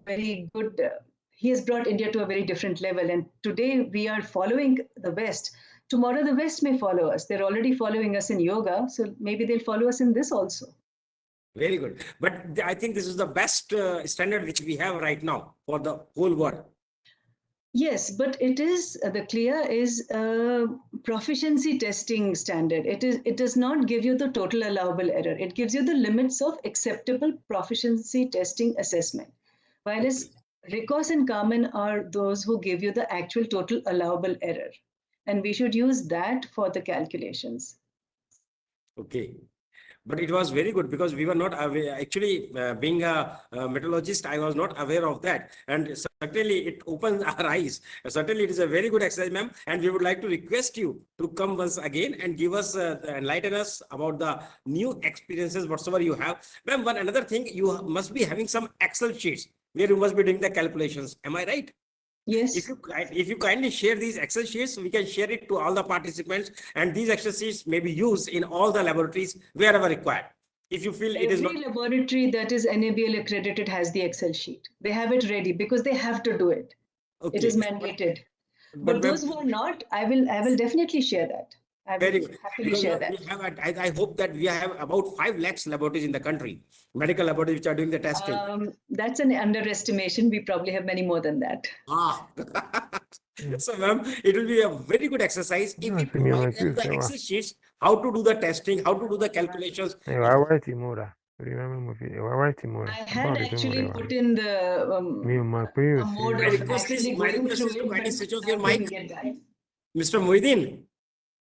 Speaker 3: very good, he has brought India to a very different level. And today we are following the West. Tomorrow the West may follow us. They're already following us in yoga, so maybe they'll follow us in this also.
Speaker 1: Very good. But I think this is the best standard which we have right now for the whole world.
Speaker 3: Yes, but it is, the CLIA is a proficiency testing standard. It does not give you the total allowable error. It gives you the limits of acceptable proficiency testing assessment. While Ricos and Carmen are those who give you the actual total allowable error. And we should use that for the calculations.
Speaker 1: Okay. But it was very good because we were not aware. Actually, being a metallurgist, I was not aware of that. And certainly it opens our eyes. Certainly it is a very good exercise, ma'am. And we would like to request you to come once again and give us, enlighten us about the new experiences, whatsoever you have. Ma'am, one another thing, you must be having some Excel sheets where you must be doing the calculations. Am I right?
Speaker 3: Yes.
Speaker 1: If you kindly share these Excel sheets, we can share it to all the participants, and these Excel sheets may be used in all the laboratories wherever required. If you feel it is not.
Speaker 3: Every laboratory that is NABL accredited has the Excel sheet. They have it ready because they have to do it.
Speaker 1: Okay.
Speaker 3: It is mandated. But those who are not, I will definitely share that. I
Speaker 1: Very
Speaker 3: will
Speaker 1: good.
Speaker 3: happily
Speaker 1: Because
Speaker 3: share
Speaker 1: we
Speaker 3: that.
Speaker 1: have, I hope that we have about 5 lakhs laboratories in the country, medical laboratories which are doing the testing.
Speaker 3: That's an underestimation. We probably have many more than that.
Speaker 1: Ah. So, ma'am, it will be a very good exercise if we provide them the Excel sheets, how to do the testing, how to do the calculations.
Speaker 3: I had actually put in the a mode
Speaker 1: My
Speaker 3: of
Speaker 1: request is,
Speaker 3: actually going through
Speaker 1: to
Speaker 3: it,
Speaker 1: kindly
Speaker 3: but
Speaker 1: switch off
Speaker 3: I
Speaker 1: your
Speaker 3: couldn't
Speaker 1: mic.
Speaker 3: get that.
Speaker 1: Mr. Mohiddin,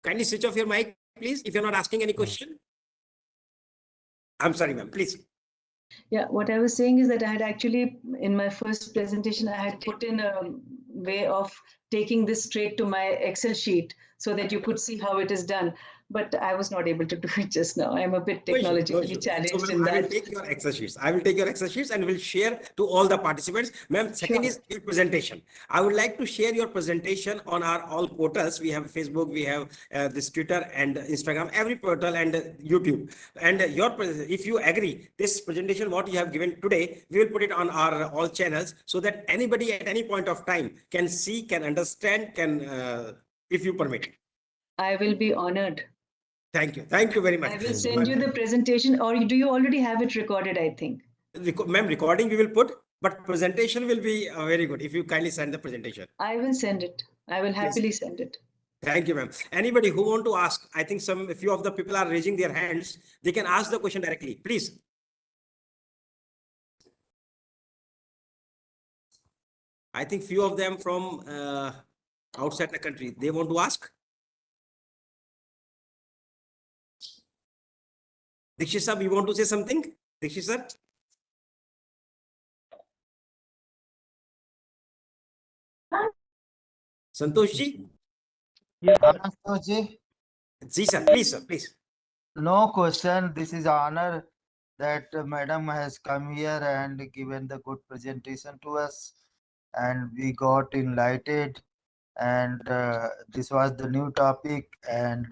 Speaker 1: kindly switch off your mic, please, if you're not asking any question. I'm sorry, ma'am, please.
Speaker 3: Yeah, what I was saying is that I had actually, in my first presentation, I had put in a way of taking this straight to my Excel sheet so that you could see how it is done. But I was not able to do it just now. I'm a bit
Speaker 1: No issue, no
Speaker 3: technologically
Speaker 1: issue. So,
Speaker 3: challenged
Speaker 1: ma'am,
Speaker 3: in
Speaker 1: I will
Speaker 3: that.
Speaker 1: take your Excel sheets. I will take your Excel sheets and will share to all the participants. Ma'am, second
Speaker 3: Sure.
Speaker 1: is your presentation. I would like to share your presentation on our all portals. We have Facebook, we have this Twitter and Instagram, every portal and YouTube. And if you agree, this presentation, what you have given today, we will put it on our all channels so that anybody at any point of time can see, can understand, can, if you permit.
Speaker 3: I will be honored.
Speaker 1: Thank you. Thank you very much.
Speaker 3: I will send you the presentation, or do you already have it recorded, I think?
Speaker 1: Ma'am, recording we will put, but presentation will be very good if you kindly send the presentation.
Speaker 3: I will send it. I will happily send it.
Speaker 1: Thank you, ma'am. Anybody who want to ask, I think a few of the people are raising their hands. They can ask the question directly, please. I think few of them from outside the country, they want to ask. Dikshit sir, you want to say something? Dikshit sir? Santosh ji?
Speaker 2: Ji,
Speaker 1: Ji sir, please sir, please.
Speaker 2: no question. This is honor that madam has come here and given the good presentation to us, and we got enlightened. And this was the new topic, and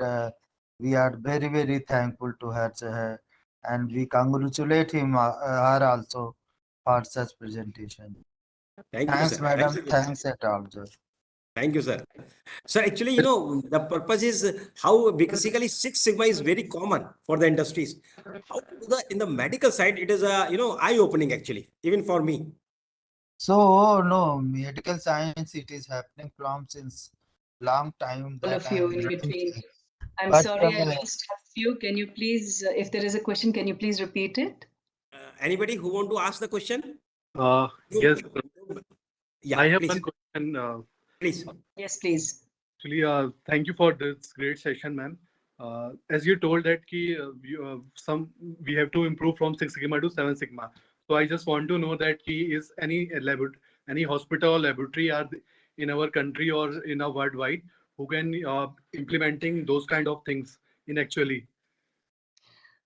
Speaker 2: we are very, very thankful to her, and we congratulate her also for such presentation.
Speaker 1: Thank you,
Speaker 2: Thanks,
Speaker 1: sir.
Speaker 2: madam.
Speaker 1: Thank you.
Speaker 2: Thanks at all, sir.
Speaker 1: Thank you, sir. So actually, the purpose is how basically Six Sigma is very common for the industries. How to do in the medical side, it is a, eye-opening actually, even for me.
Speaker 2: So, no, medical science, it is happening from since long time
Speaker 3: All
Speaker 2: that
Speaker 3: of
Speaker 2: I
Speaker 3: you
Speaker 2: am
Speaker 3: in
Speaker 2: learning.
Speaker 3: between. I'm
Speaker 2: But,
Speaker 3: sorry I missed a few. Can you please, if there is a question, can you please repeat it?
Speaker 1: Anybody who want to ask the question?
Speaker 5: Yes,
Speaker 1: Yeah,
Speaker 5: I have
Speaker 1: please.
Speaker 5: one question.
Speaker 1: Please.
Speaker 3: Yes, please.
Speaker 5: Actually, thank you for this great session, ma'am. As you told that we have to improve from 6 Sigma to 7 Sigma. So I just want to know that is any hospital or laboratory in our country or in a worldwide who can implementing those kind of things in actually.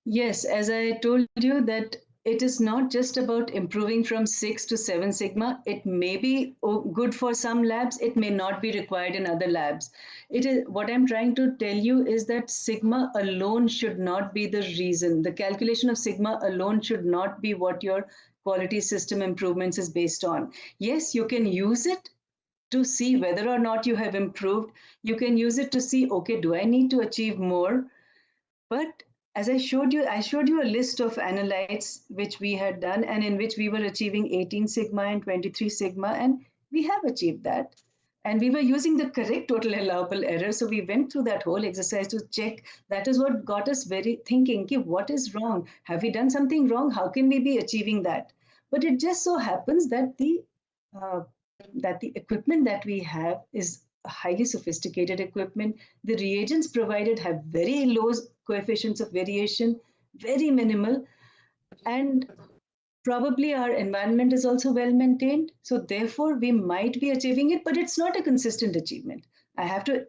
Speaker 3: Yes, as I told you that it is not just about improving from 6 to 7 sigma. It may be good for some labs, it may not be required in other labs. It is what I'm trying to tell you is that sigma alone should not be the reason. The calculation of sigma alone should not be what your quality system improvements is based on. Yes, you can use it to see whether or not you have improved. You can use it to see, okay, do I need to achieve more? But as I showed you a list of analytes which we had done and in which we were achieving 18 sigma and 23 sigma, and we have achieved that. And we were using the correct total allowable error. So we went through that whole exercise to check. That is what got us very thinking, okay, what is wrong? Have we done something wrong? How can we be achieving that? But it just so happens that the that the equipment that we have is highly sophisticated equipment. The reagents provided have very low coefficients of variation, very minimal, and probably our environment is also well maintained. So therefore, we might be achieving it, but it's not a consistent achievement. I have to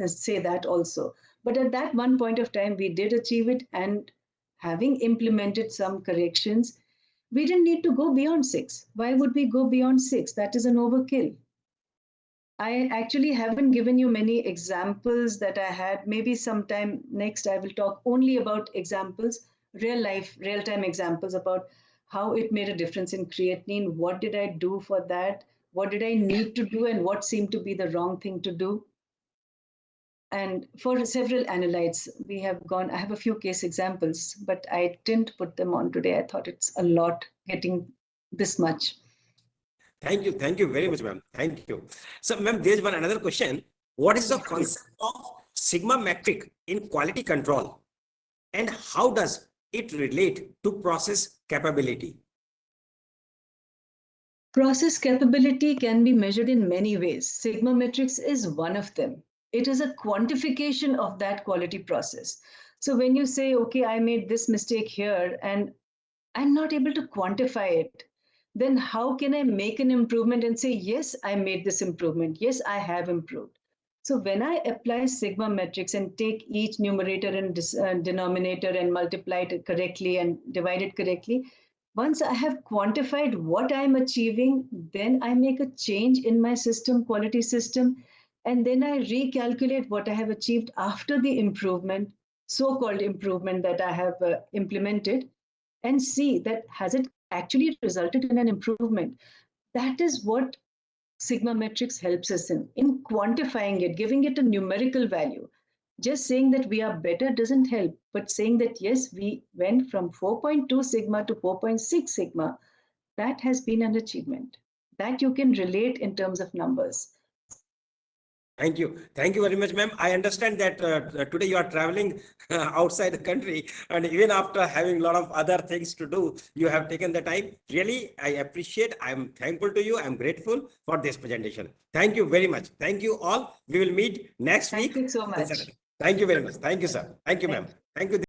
Speaker 3: say that also. But at that one point of time, we did achieve it, and having implemented some corrections, we didn't need to go beyond 6. Why would we go beyond 6? That is an overkill. I actually haven't given you many examples that I had. Maybe sometime next I will talk only about examples, real life, real time examples about how it made a difference in creatinine. What did I do for that? What did I need to do, and what seemed to be the wrong thing to do? And for several analytes, we have gone, I have a few case examples, but I didn't put them on today. I thought it's a lot getting this much.
Speaker 1: Thank you. Thank you very much, ma'am. Thank you. So, ma'am, there's one another question. What is the concept of Sigmametric in quality control, and how does it relate to process capability?
Speaker 3: Process capability can be measured in many ways. Sigmametrics is one of them. It is a quantification of that quality process. So when you say, okay, I made this mistake here and I'm not able to quantify it, then how can I make an improvement and say, yes, I made this improvement. Yes, I have improved. So when I apply Sigmametrics and take each numerator and denominator and multiply it correctly and divide it correctly, once I have quantified what I'm achieving, then I make a change in my system, quality system, and then I recalculate what I have achieved after the improvement, so-called improvement that I have implemented, and see that has it actually resulted in an improvement. That is what Sigmametrics helps us in quantifying it, giving it a numerical value. Just saying that we are better doesn't help, but saying that yes, we went from 4.2 sigma to 4.6 sigma, that has been an achievement that you can relate in terms of numbers.
Speaker 1: Thank you. Thank you very much, ma'am. I understand that today you are traveling outside the country, and even after having a lot of other things to do, you have taken the time. Really, I appreciate. I'm thankful to you. I'm grateful for this presentation. Thank you very much. Thank you all. We will meet next week.
Speaker 3: Thank you so much.
Speaker 1: Thank you very much. Thank you, sir. Thank you, ma'am. Thank you.